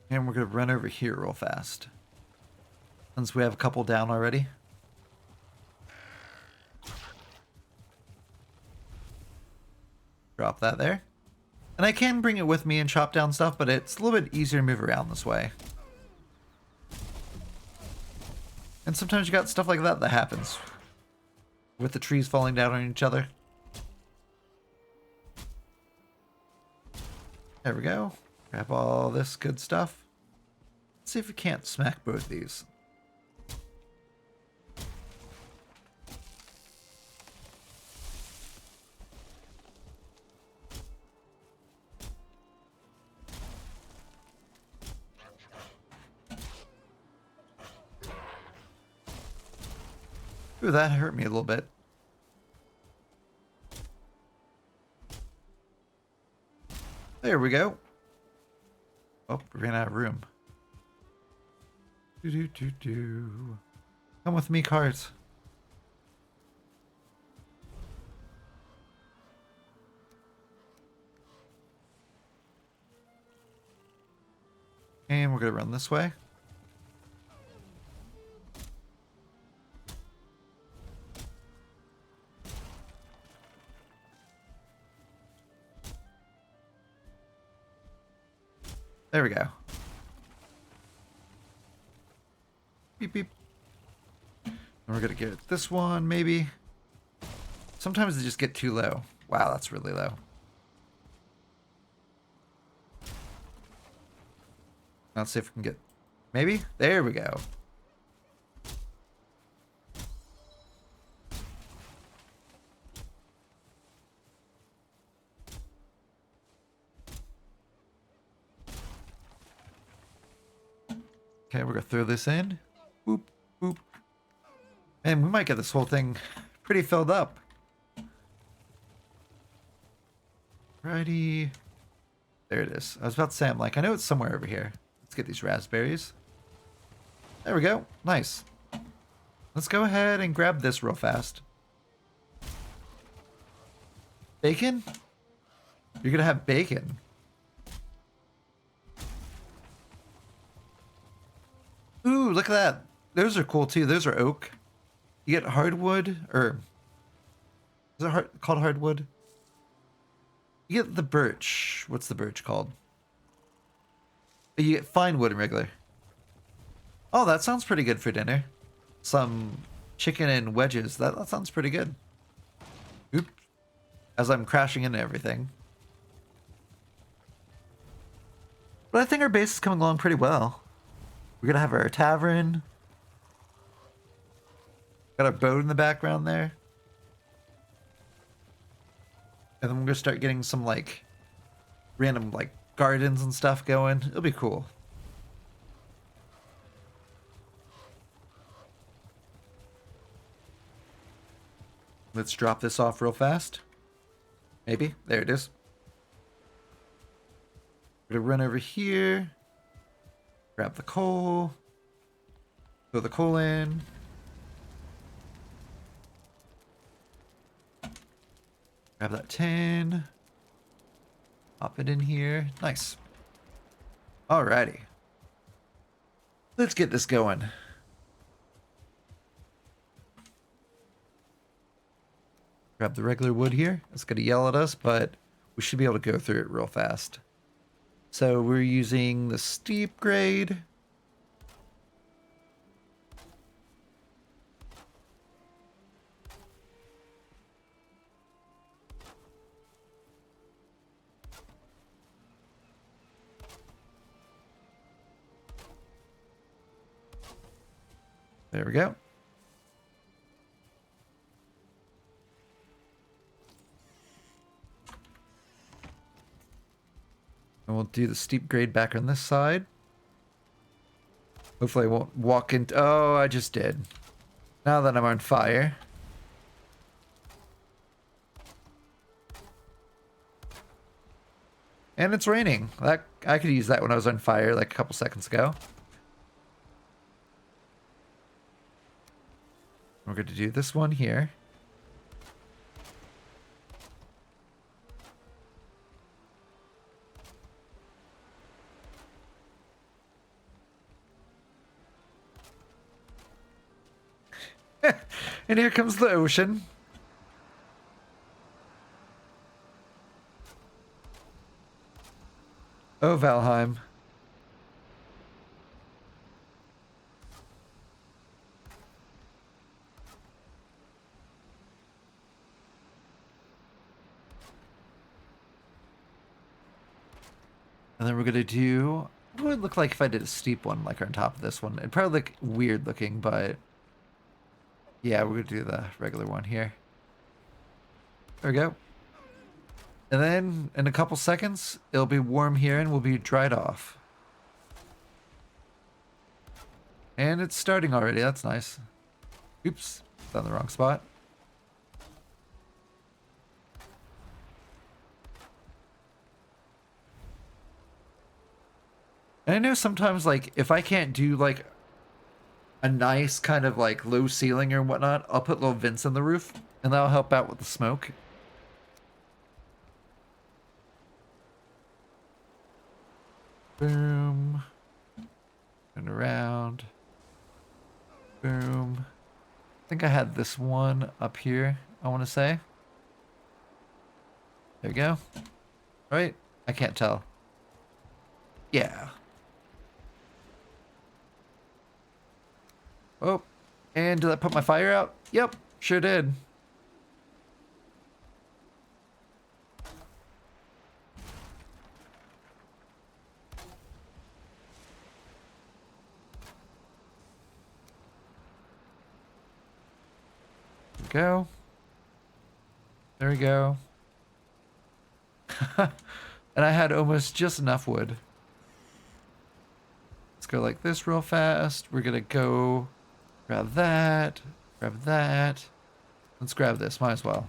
And we're going to run over here real fast. Since we have a couple down already. Drop that there. And I can bring it with me and chop down stuff, but it's a little bit easier to move around this way. And sometimes you got stuff like that that happens. With the trees falling down on each other. There we go. Grab all this good stuff. Let's see if we can't smack both these. Ooh, that hurt me a little bit. There we go. Oh, we ran out of room. Come with me, cards. And we're gonna run this way. There we go. Beep, beep. And we're gonna get this one, maybe. Sometimes they just get too low. Wow, that's really low. Let's see if we can get... Maybe? There we go. Okay, we're gonna throw this in. Boop, boop. Man, we might get this whole thing pretty filled up. Righty. There it is. I was about to say, I'm like, I know it's somewhere over here. Let's get these raspberries. There we go. Nice. Let's go ahead and grab this real fast. Bacon? You're gonna have bacon. Ooh, look at that. Those are cool too. Those are oak. You get hardwood, or is it called hardwood? You get the birch. What's the birch called? You get fine wood and regular. Oh, that sounds pretty good for dinner. Some chicken and wedges. That sounds pretty good. Oop. As I'm crashing into everything. But I think our base is coming along pretty well. We're gonna have our tavern. Got our boat in the background there. And then we're gonna start getting some like random like gardens and stuff going. It'll be cool. Let's drop this off real fast. Maybe. There it is. We're gonna run over here. Grab the coal. Throw the coal in. Grab that tin. Pop it in here. Nice. Alrighty. Let's get this going. Grab the regular wood here. It's going to yell at us, but we should be able to go through it real fast. So we're using the steep grade. There we go. And we'll do the steep grade back on this side. Hopefully I won't walk into... Oh, I just did. Now that I'm on fire. And it's raining. That I could use that when I was on fire like a couple seconds ago. We're going to do this one here. And here comes the ocean. Oh, Valheim. And then we're going to do... What would it look like if I did a steep one like on top of this one? It'd probably look weird looking, but... Yeah, we're going to do the regular one here. There we go. And then, in a couple seconds, it'll be warm here and we'll be dried off. And it's starting already, that's nice. Oops, found the wrong spot. And I know sometimes, like, if I can't do, like, a nice kind of, like, low ceiling or whatnot, I'll put little vents in the roof, and that'll help out with the smoke. Boom. Turn around. Boom. I think I had this one up here, I want to say. There we go. Right? I can't tell. Yeah. Oh, and did I put my fire out? Yep, sure did. Go. There we go. And I had almost just enough wood. Let's go like this real fast. We're gonna go grab that, grab that. Let's grab this, might as well.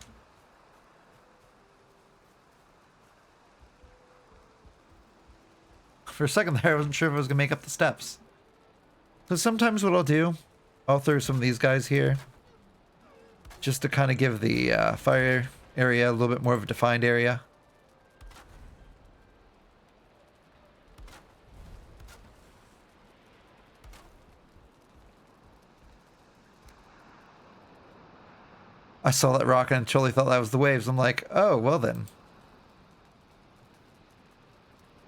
For a second there, I wasn't sure if I was gonna make up the steps. So sometimes what I'll do, I'll throw some of these guys here. Just to kind of give the fire area a little bit more of a defined area. I saw that rock and totally thought that was the waves. I'm like, oh, well then.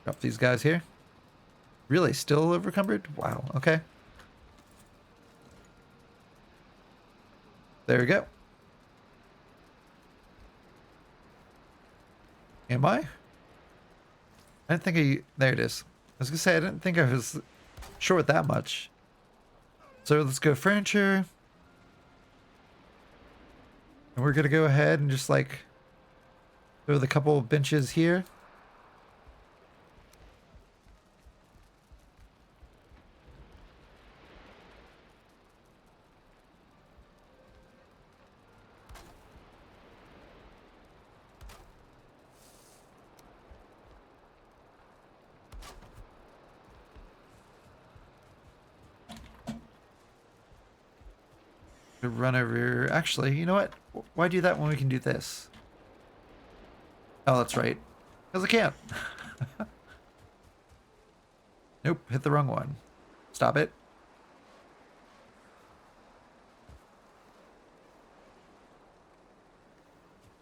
Drop these guys here. Really? Still overcumbered? Wow, okay. There we go. Am I? I didn't think there it is. I was gonna say, I didn't think I was short that much. So let's go furniture. And we're gonna go ahead and just like throw the couple of benches here. Run over. Actually, you know what? Why do that when we can do this? Oh, that's right. Because I can't. Nope, hit the wrong one. Stop it.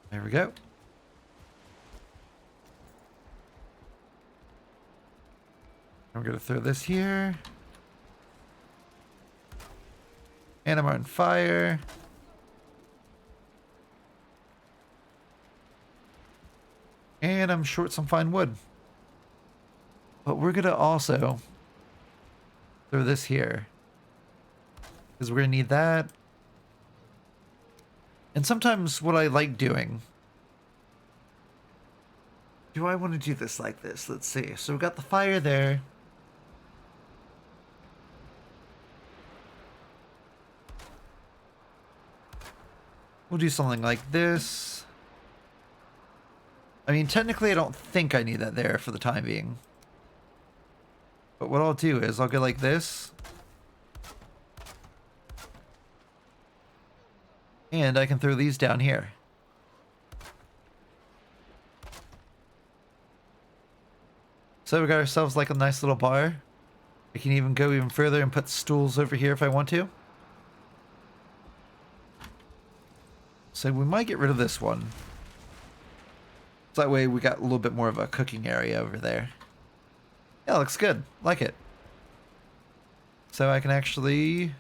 There we go. I'm going to throw this here. And I'm on fire. And I'm short some fine wood. But we're going to also throw this here. Because we're going to need that. And sometimes what I like doing... Do I want to do this like this? Let's see. So we've got the fire there. We'll do something like this. I mean, technically I don't think I need that there for the time being. But what I'll do is I'll go like this. And I can throw these down here. So we got ourselves like a nice little bar. We can even go even further and put stools over here if I want to. So we might get rid of this one. So that way we got a little bit more of a cooking area over there. Yeah, looks good. Like it. So I can actually... Do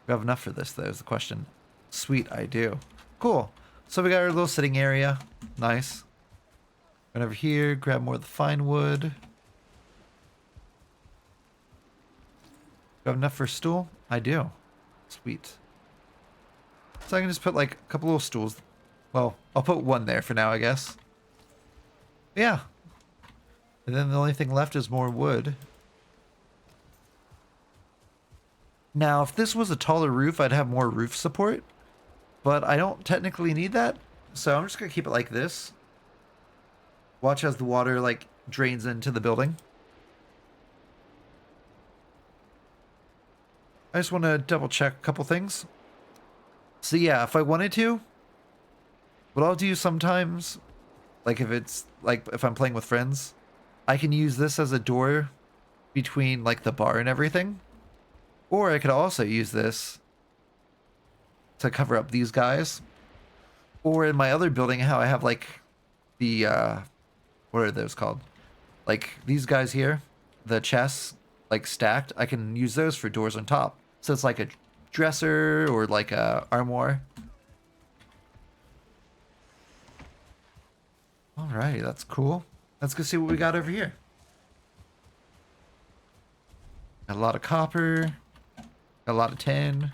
I have enough for this, though, is the question. Sweet, I do. Cool. So we got our little sitting area. Nice. Run over here, grab more of the fine wood. Do I have enough for a stool? I do. Sweet. So I can just put like a couple little stools. Well, I'll put one there for now, I guess. Yeah. And then the only thing left is more wood. Now, if this was a taller roof, I'd have more roof support. But I don't technically need that. So I'm just going to keep it like this. Watch as the water like drains into the building. I just want to double check a couple things. So yeah, if I wanted to, what I'll do sometimes, like if I'm playing with friends, I can use this as a door between like the bar and everything. Or I could also use this to cover up these guys. Or in my other building, how I have like the, what are those called? Like these guys here, the chests, like stacked, I can use those for doors on top. So it's like a dresser or like a armoire. Alrighty, that's cool. Let's go see what we got over here. Got a lot of copper. Got a lot of tin.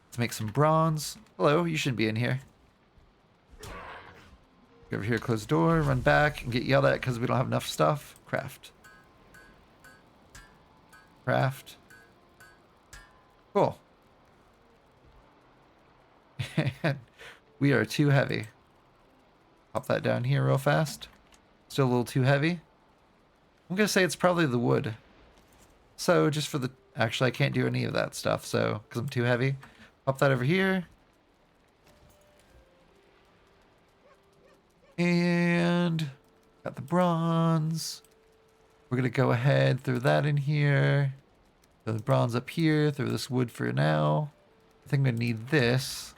Let's make some bronze. Hello, you shouldn't be in here. Go over here, close the door, run back, and get yelled at because we don't have enough stuff. Craft. Craft. Cool. And we are too heavy. Pop that down here real fast. Still a little too heavy. I'm going to say it's probably the wood. So just for the... Actually, I can't do any of that stuff, so... Because I'm too heavy. Pop that over here. And... Got the bronze. We're going to go ahead, throw that in here. Throw the bronze up here. Throw this wood for now. I think I'm going to need this.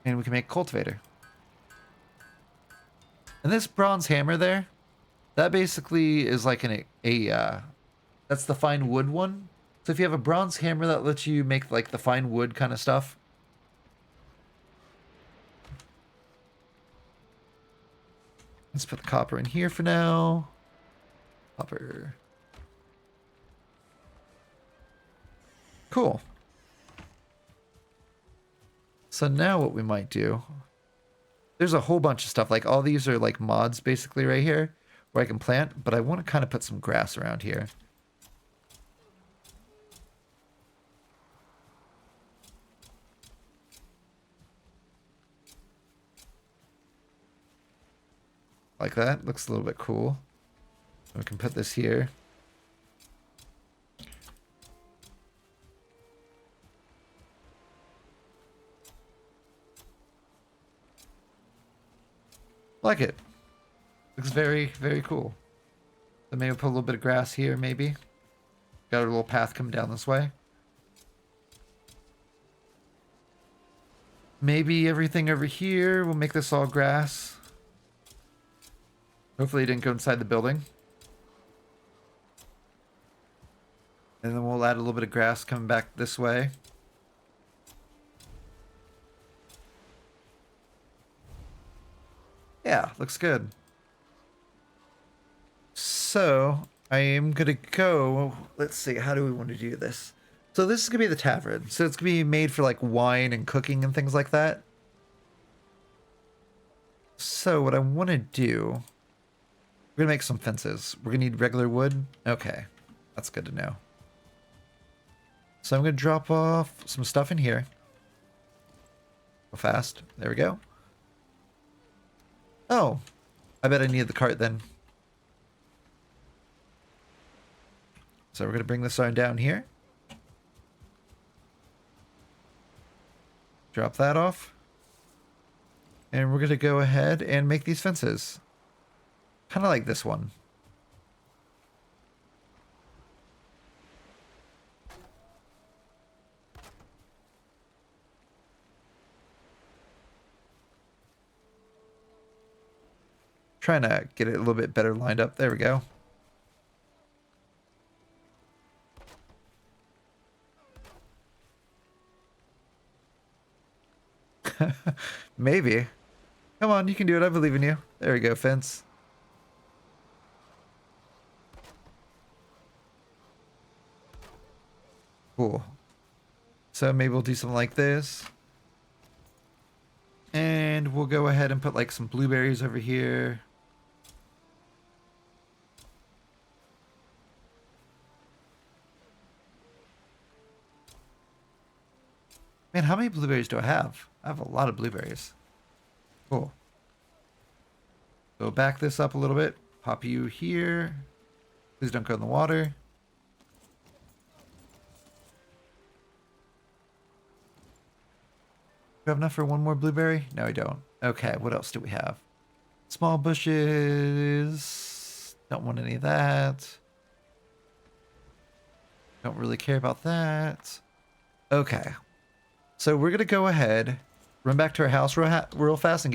And we can make a cultivator. And this bronze hammer there, that basically is like that's the fine wood one. So if you have a bronze hammer, that lets you make like the fine wood kind of stuff. Let's put the copper in here for now. Copper. Cool. So now what we might do, there's a whole bunch of stuff. Like all these are like mods basically right here where I can plant, but I want to kind of put some grass around here. Like that. Looks a little bit cool. We can put this here. Like it. Looks very, very cool. So maybe put a little bit of grass here, maybe. Got a little path coming down this way. Maybe everything over here, we'll make this all grass. Hopefully it didn't go inside the building. And then we'll add a little bit of grass coming back this way. Yeah, looks good. So, I am going to go... Let's see, how do we want to do this? So this is going to be the tavern. So it's going to be made for like wine and cooking and things like that. So what I want to do... We're going to make some fences. We're going to need regular wood. Okay, that's good to know. So I'm going to drop off some stuff in here. Go fast. There we go. Oh, I bet I need the cart then. So we're going to bring this on down here. Drop that off. And we're going to go ahead and make these fences. Kind of like this one. Trying to get it a little bit better lined up. There we go. Maybe. Come on, you can do it. I believe in you. There we go, fence. Cool. So maybe we'll do something like this. And we'll go ahead and put like some blueberries over here. Man, how many blueberries do I have? I have a lot of blueberries. Cool. So back this up a little bit. Pop you here. Please don't go in the water. Do we have enough for one more blueberry? No, we don't. Okay, what else do we have? Small bushes. Don't want any of that. Don't really care about that. Okay. So we're gonna go ahead, run back to our house real fast, and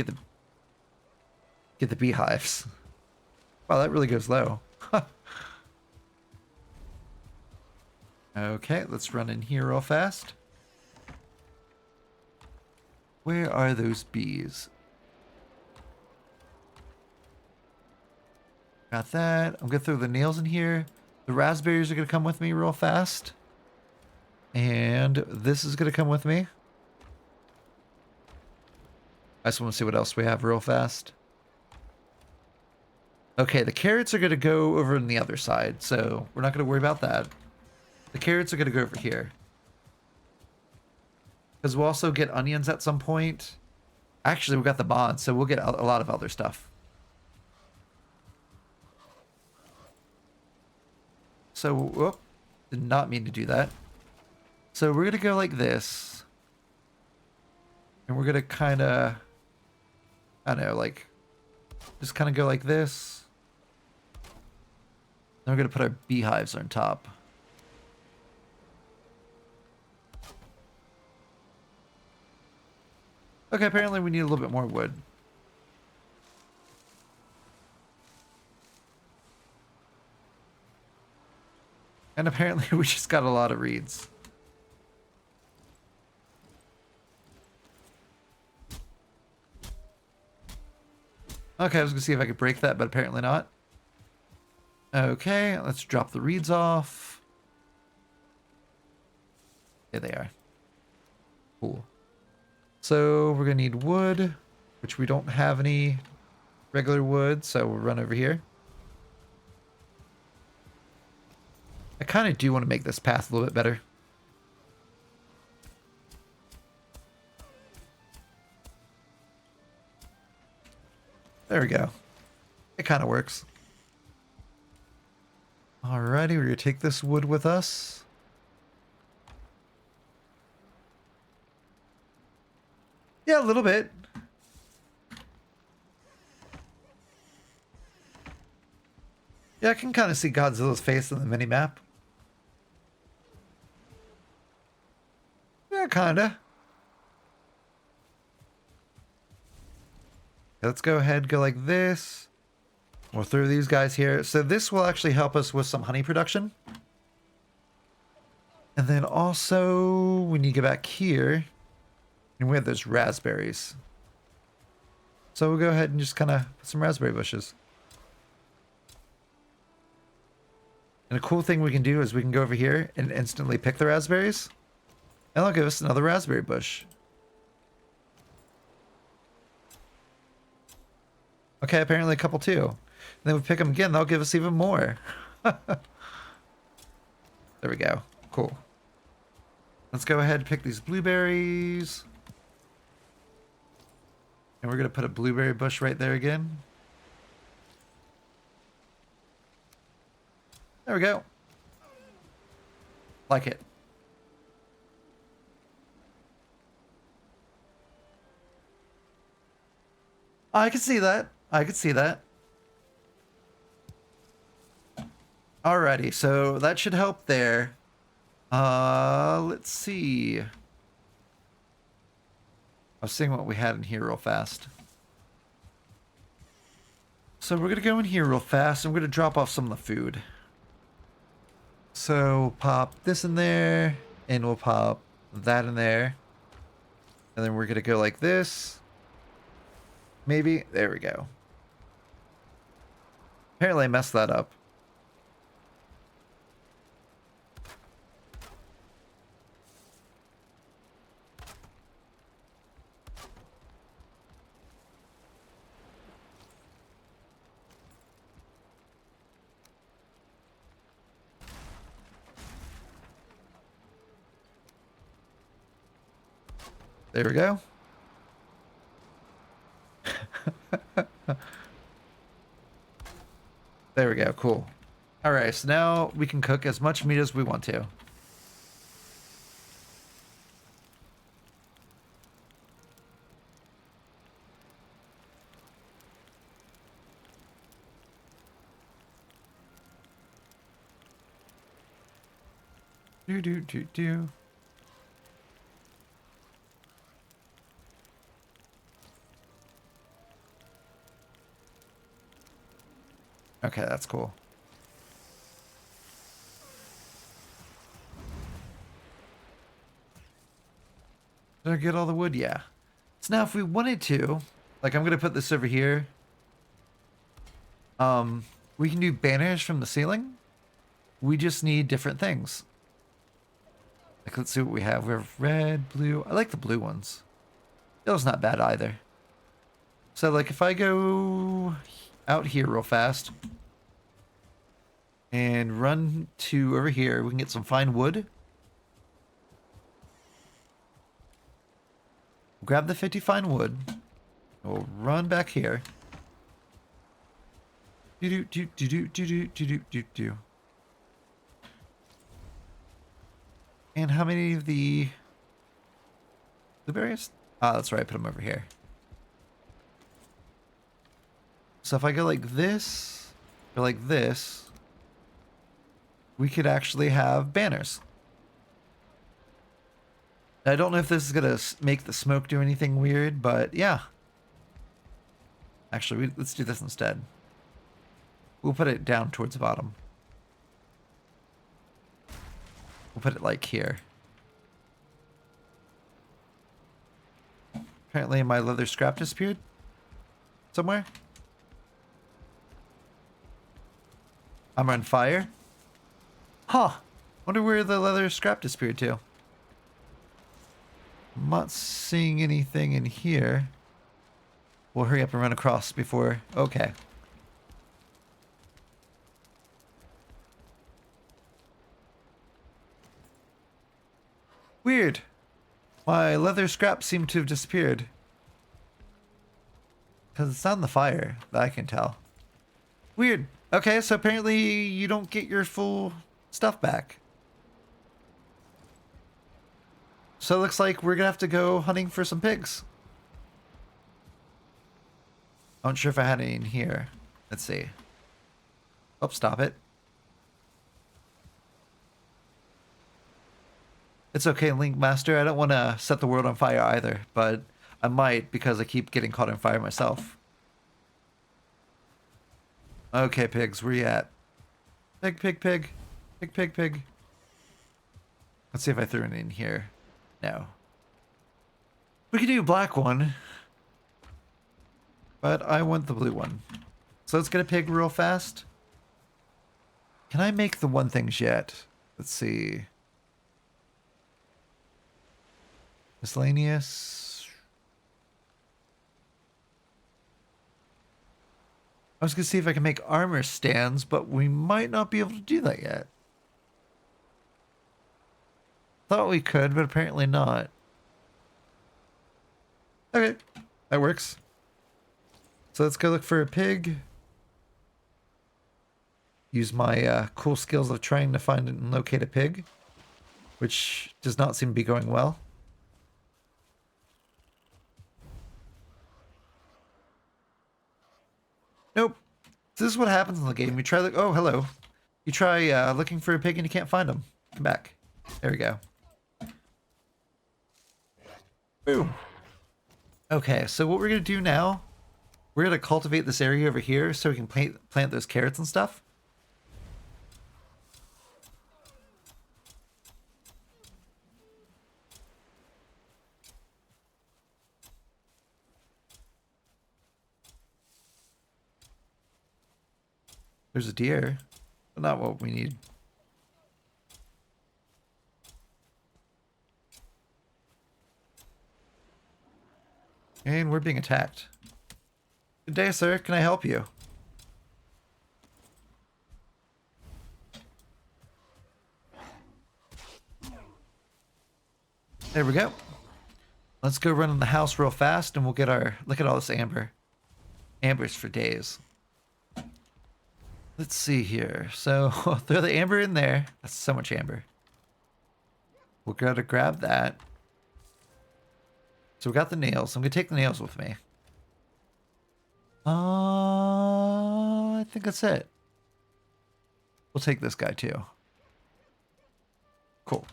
get the beehives. Wow, that really goes low. Okay, let's run in here real fast. Where are those bees? Got that. I'm gonna throw the nails in here. The raspberries are gonna come with me real fast. And this is gonna come with me. I just want to see what else we have real fast. Okay, the carrots are going to go over on the other side, so we're not going to worry about that. The carrots are going to go over here. Because we'll also get onions at some point. Actually, we got the bond, so we'll get a lot of other stuff. So, whoop, did not mean to do that. So we're going to go like this. And we're going to kind of... I don't know, like, just kind of go like this. Then we're going to put our beehives on top. Okay, apparently we need a little bit more wood. And apparently we just got a lot of reeds. Okay, I was gonna see if I could break that, but apparently not. Okay, let's drop the reeds off. There they are. Cool. So we're gonna need wood, which we don't have any regular wood, so we'll run over here. I kind of do want to make this path a little bit better. There we go. It kind of works. Alrighty, we're going to take this wood with us. Yeah, a little bit. Yeah, I can kind of see Godzilla's face on the mini-map. Yeah, kinda. Let's go ahead, go like this. We'll throw these guys here. So this will actually help us with some honey production. And then also, we need to get back here. And we have those raspberries. So we'll go ahead and just kind of put some raspberry bushes. And a cool thing we can do is we can go over here and instantly pick the raspberries. And they'll give us another raspberry bush. Okay, apparently a couple too. And then we pick them again, they'll give us even more. There we go. Cool. Let's go ahead and pick these blueberries. And we're going to put a blueberry bush right there again. There we go. Like it. I can see that. I could see that. Alrighty, so that should help there. Let's see. I was seeing what we had in here real fast. So we're gonna go in here real fast and we're gonna drop off some of the food. So pop this in there and we'll pop that in there. And then we're gonna go like this. Maybe. There we go. Apparently I messed that up. There we go. There we go. Cool. All right, so now we can cook as much meat as we want to. Do. Okay, that's cool. Did I get all the wood? Yeah. So now if we wanted to, like I'm going to put this over here. We can do banners from the ceiling. We just need different things. Like, let's see what we have. We have red, blue. I like the blue ones. Yellow's not bad either. So, like, if I go out here real fast and run to over here, we can get some fine wood. Grab the 50 fine wood. We'll run back here. Do. And how many of the blueberries? Ah, that's right. I put them over here. So if I go like this, or like this, we could actually have banners. I don't know if this is going to make the smoke do anything weird, but yeah. Actually, let's do this instead. We'll put it down towards the bottom. We'll put it like here. Apparently my leather scrap disappeared somewhere. I'm on fire. Huh. Wonder where the leather scrap disappeared to. I'm not seeing anything in here. We'll hurry up and run across before... Okay. Weird. My leather scrap seemed to have disappeared. Because it's on the fire, that I can tell. Weird. Okay, so apparently you don't get your full stuff back. So it looks like we're going to have to go hunting for some pigs. I'm not sure if I had any in here. Let's see. Oh, stop it. It's okay, Link Master. I don't want to set the world on fire either, but I might because I keep getting caught on fire myself. Okay, pigs, where you at? Pig, pig, pig. Pig, pig, pig. Let's see if I threw it in here. No. We could do a black one, but I want the blue one. So let's get a pig real fast. Can I make the one things yet? Let's see. Miscellaneous. I was going to see if I can make armor stands, but we might not be able to do that yet. Thought we could, but apparently not. Okay, that works. So let's go look for a pig. Use my cool skills of trying to find and locate a pig, which does not seem to be going well. Nope. So this is what happens in the game. You try look. Oh, hello. You try looking for a pig and you can't find them. Come back. There we go. Boom. Okay, so what we're gonna do now, we're gonna cultivate this area over here so we can plant those carrots and stuff. There's a deer, but not what we need. And we're being attacked. Good day, sir. Can I help you? There we go. Let's go run in the house real fast and we'll get our... Look at all this amber. Amber's for days. Let's see here. So, throw the amber in there. That's so much amber. We'll go to grab that. So we got the nails. I'm going to take the nails with me. I think that's it. We'll take this guy too. Cool.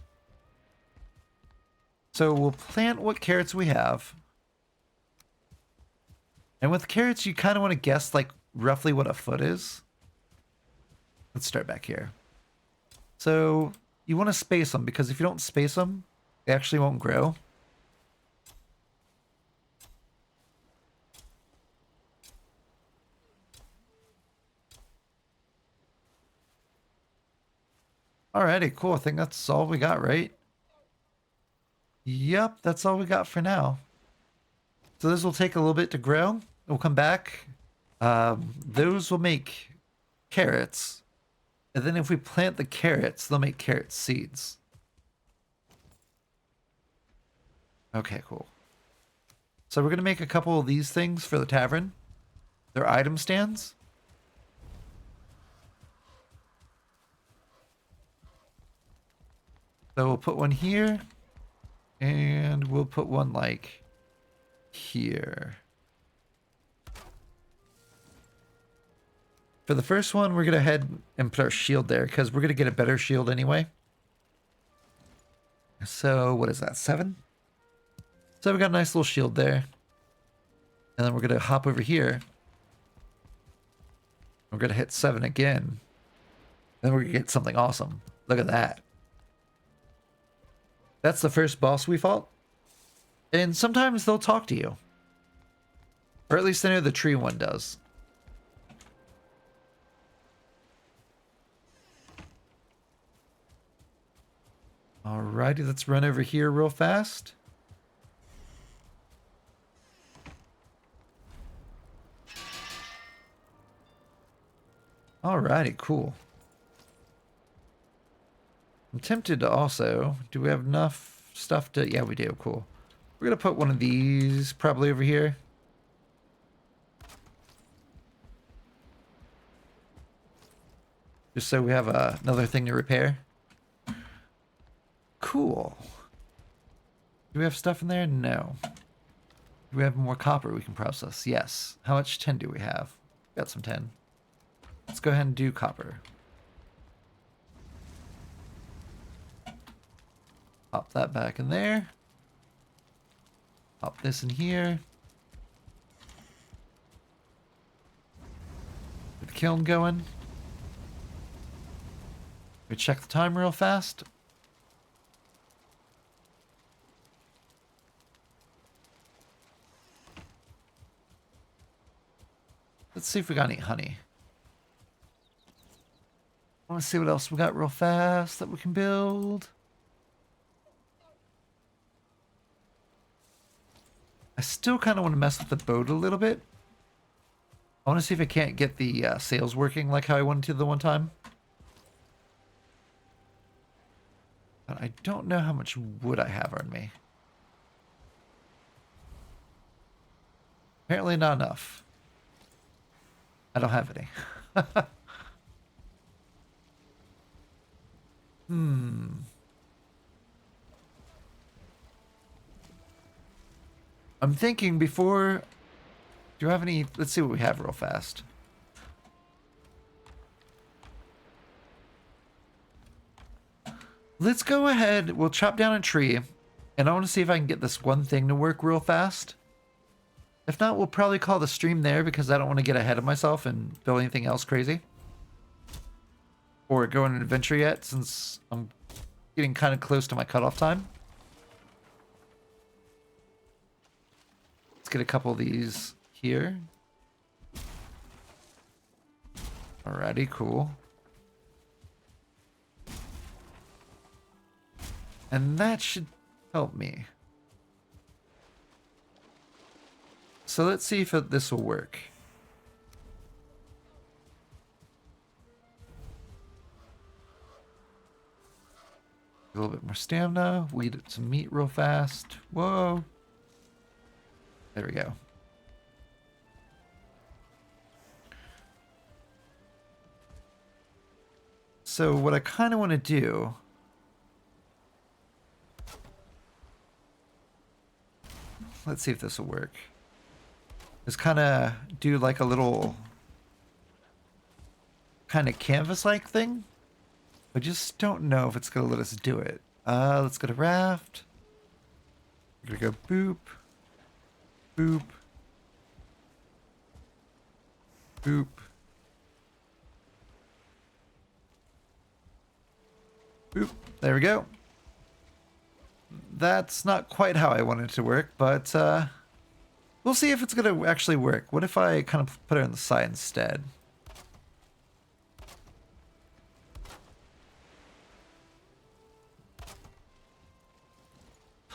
So we'll plant what carrots we have. And with carrots, you kind of want to guess like roughly what a foot is. Let's start back here. So you want to space them because if you don't space them, they actually won't grow. Alrighty, cool. I think that's all we got, right? Yep, that's all we got for now. So this will take a little bit to grow. We'll come back. Those will make carrots. And then if we plant the carrots, they'll make carrot seeds. Okay, cool. So we're going to make a couple of these things for the tavern. They're item stands. So we'll put one here. And we'll put one like here. For the first one, we're going to head and put our shield there because we're going to get a better shield anyway. So what is that, 7? So we got a nice little shield there. And then we're going to hop over here. We're going to hit 7 again. Then we're going to get something awesome. Look at that. That's the first boss we fought. And sometimes they'll talk to you. Or at least I know the tree one does. Alrighty, let's run over here real fast. Alrighty, cool. I'm tempted to also... Do we have enough stuff to... Yeah, we do. Cool. We're going to put one of these probably over here. Just so we have another thing to repair. Cool. Do we have stuff in there? No. Do we have more copper we can process? Yes. How much tin do we have? Got some tin. Let's go ahead and do copper. Pop that back in there. Pop this in here. Get the kiln going. We check the time real fast. Let's see if we got any honey. I want to see what else we got real fast that we can build. I still kind of want to mess with the boat a little bit. I want to see if I can't get the sails working like how I wanted to the one time. But I don't know how much wood I have on me. Apparently not enough. I don't have any. I'm thinking before... Do you have any... Let's see what we have real fast. Let's go ahead. We'll chop down a tree. And I want to see if I can get this one thing to work real fast. If not, we'll probably call the stream there because I don't want to get ahead of myself and build anything else crazy. Or go on an adventure yet since I'm getting kind of close to my cutoff time. Let's get a couple of these here. Alrighty, cool. And that should help me. So let's see if this will work. A little bit more stamina. We eat some meat real fast. Whoa. There we go. So what I kind of want to do... Let's see if this will work. Is kind of do like a little kind of canvas-like thing. I just don't know if it's going to let us do it. Let's go to raft. We're going to go boop. Boop. Boop. Boop. There we go. That's not quite how I wanted it to work, but we'll see if it's going to actually work. What if I kind of put it on the side instead?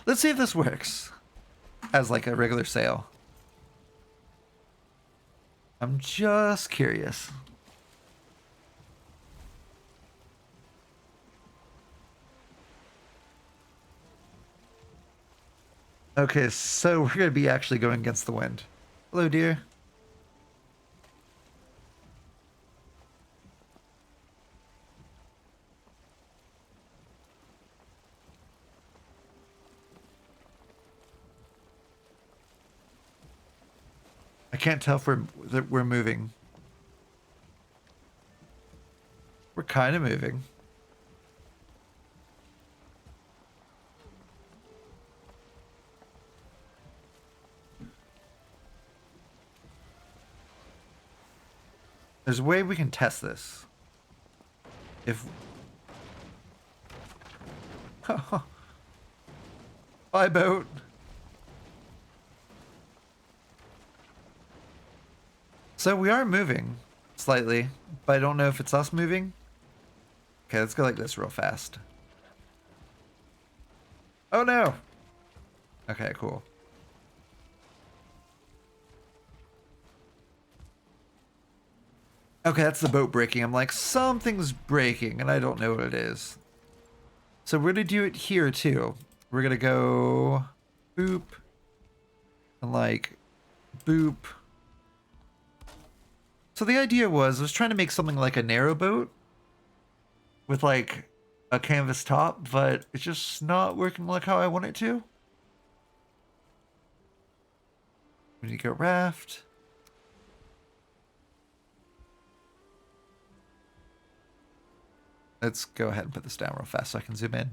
Let's see if this works as like a regular sail. I'm just curious. Okay, so we're going to be actually going against the wind. Hello, dear. I can't tell if we're moving. We're kind of moving. There's a way we can test this. If... Bye, boat. So we are moving slightly, but I don't know if it's us moving. Okay, let's go like this real fast. Oh no! Okay, cool. Okay, that's the boat breaking. I'm like, something's breaking, and I don't know what it is. So we're going to do it here, too. We're going to go boop, and like, boop. So the idea was, I was trying to make something like a narrow boat with like a canvas top, but it's just not working like how I want it to. We need to go raft. Let's go ahead and put this down real fast so I can zoom in.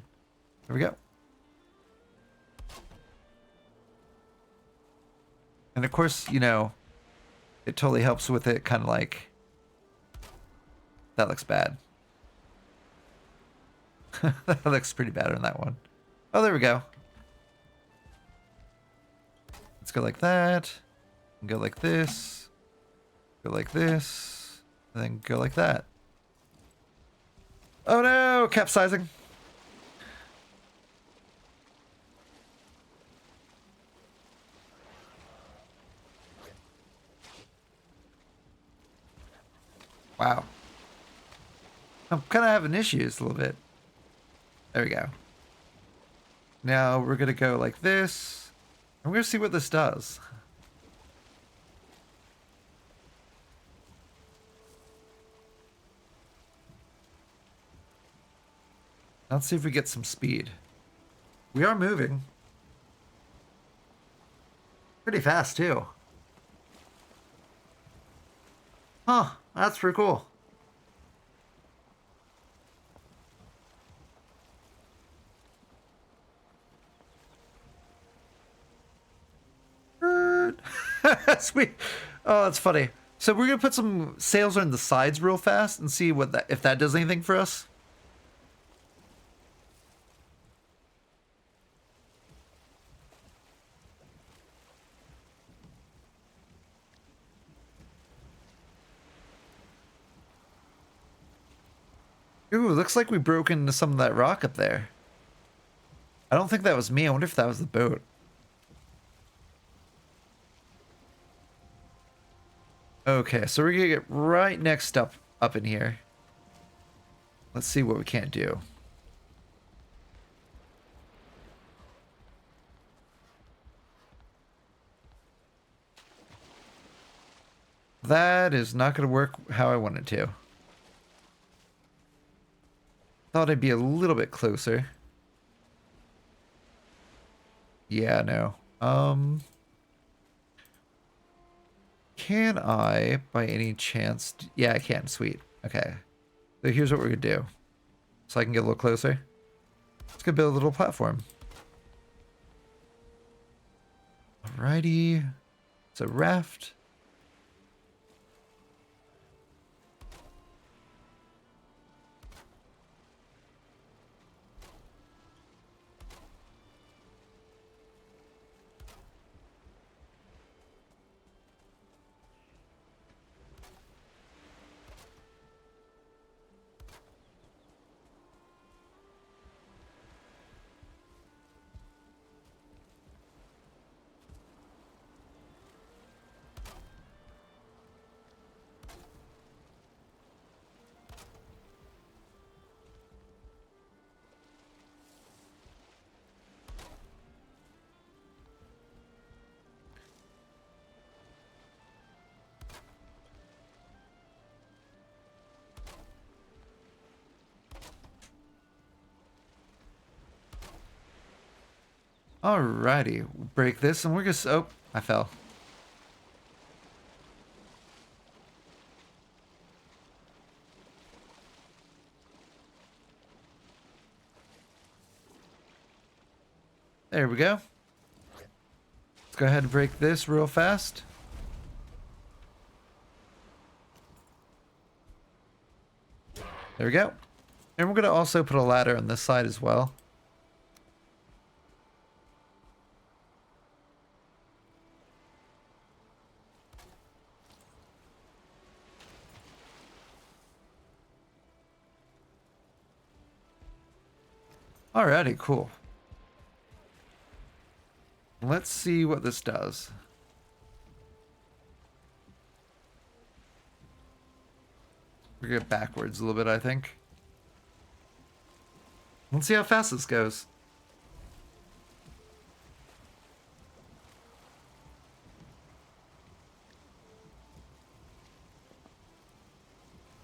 There we go. And of course, you know, it totally helps with it kind of like... That looks bad. That looks pretty bad on that one. Oh, there we go. Let's go like that. And go like this. Go like this. And then go like that. Oh no! Capsizing. Wow. I'm kind of having issues a little bit. There we go. Now we're going to go like this. I'm going to see what this does. Let's see if we get some speed. We are moving. Pretty fast, too. Huh, that's pretty cool. Sweet. Oh, that's funny. So we're gonna put some sails on the sides real fast and see what if that does anything for us. Ooh, looks like we broke into some of that rock up there. I don't think that was me. I wonder if that was the boat. Okay, so we're gonna get right next up in here. Let's see what we can't do. That is not gonna work how I want it to. Thought I'd be a little bit closer. Yeah, no. Can I, by any chance... Yeah, I can. Sweet. Okay. So here's what we're going to do. So I can get a little closer. Let's go build a little platform. Alrighty. It's a raft. Alrighty, break this and we're just... Oh, I fell. There we go. Let's go ahead and break this real fast. There we go. And we're going to also put a ladder on this side as well. Alrighty, cool. Let's see what this does. We're gonna get backwards a little bit, I think. Let's see how fast this goes.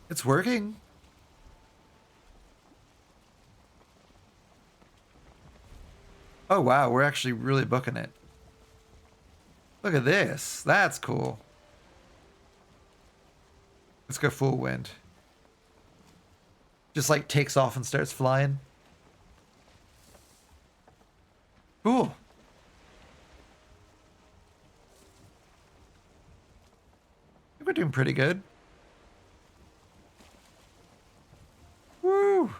It's working. Oh wow, we're actually really booking it. Look at this. That's cool. Let's go full wind. Just like takes off and starts flying. Cool. I think we're doing pretty good. Woo!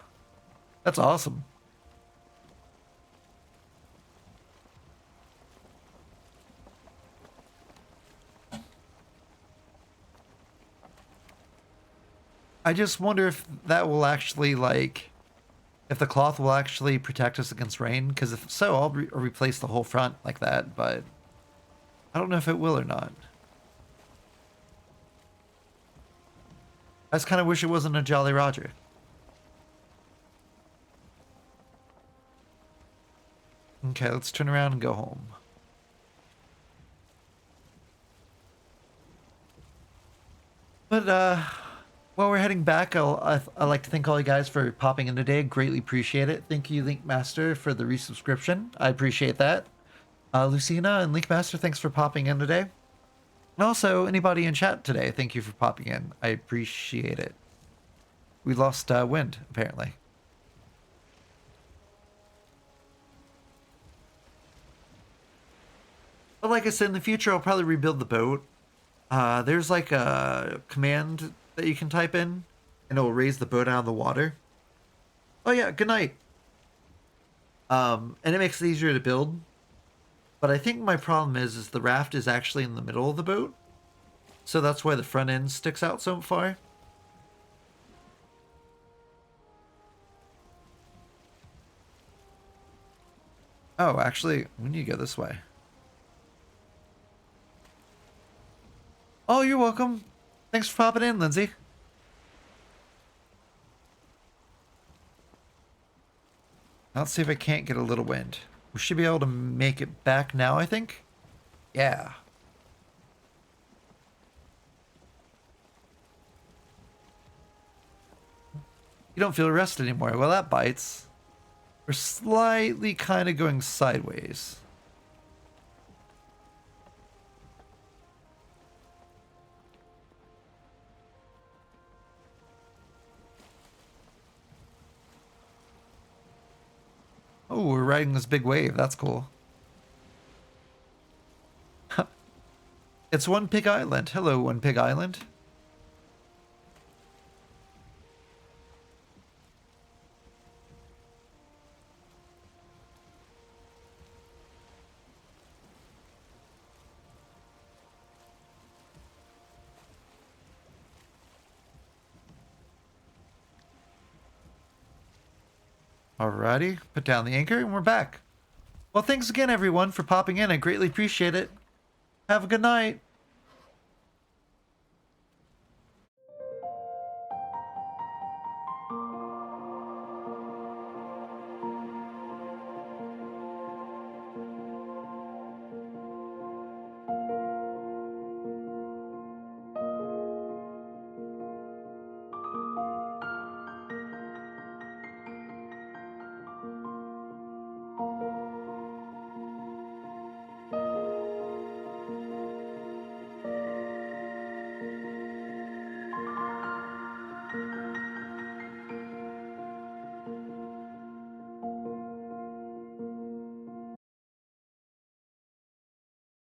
That's awesome. I just wonder if that will actually, like, if the cloth will actually protect us against rain. Because if so, I'll replace the whole front like that. But I don't know if it will or not. I just kind of wish it wasn't a Jolly Roger. Okay, let's turn around and go home. But, while we're heading back, I'd like to thank all you guys for popping in today. Greatly appreciate it. Thank you, Linkmaster, for the resubscription. I appreciate that. Lucina and Linkmaster, thanks for popping in today. And also, anybody in chat today, thank you for popping in. I appreciate it. We lost wind, apparently. But like I said, in the future, I'll probably rebuild the boat. There's like a command that you can type in, and it will raise the boat out of the water. Oh yeah, good night. And it makes it easier to build. But I think my problem is the raft is actually in the middle of the boat. So that's why the front end sticks out so far. Oh, actually, we need to go this way. Oh, you're welcome. Thanks for popping in, Lindsay. Let's see if I can't get a little wind. We should be able to make it back now, I think. Yeah. You don't feel rested anymore. Well, that bites. We're slightly kind of going sideways. Oh, we're riding this big wave. That's cool. It's One Pig Island. Hello, One Pig Island. Alrighty, put down the anchor and we're back. Well, thanks again, everyone, for popping in. I greatly appreciate it. Have a good night.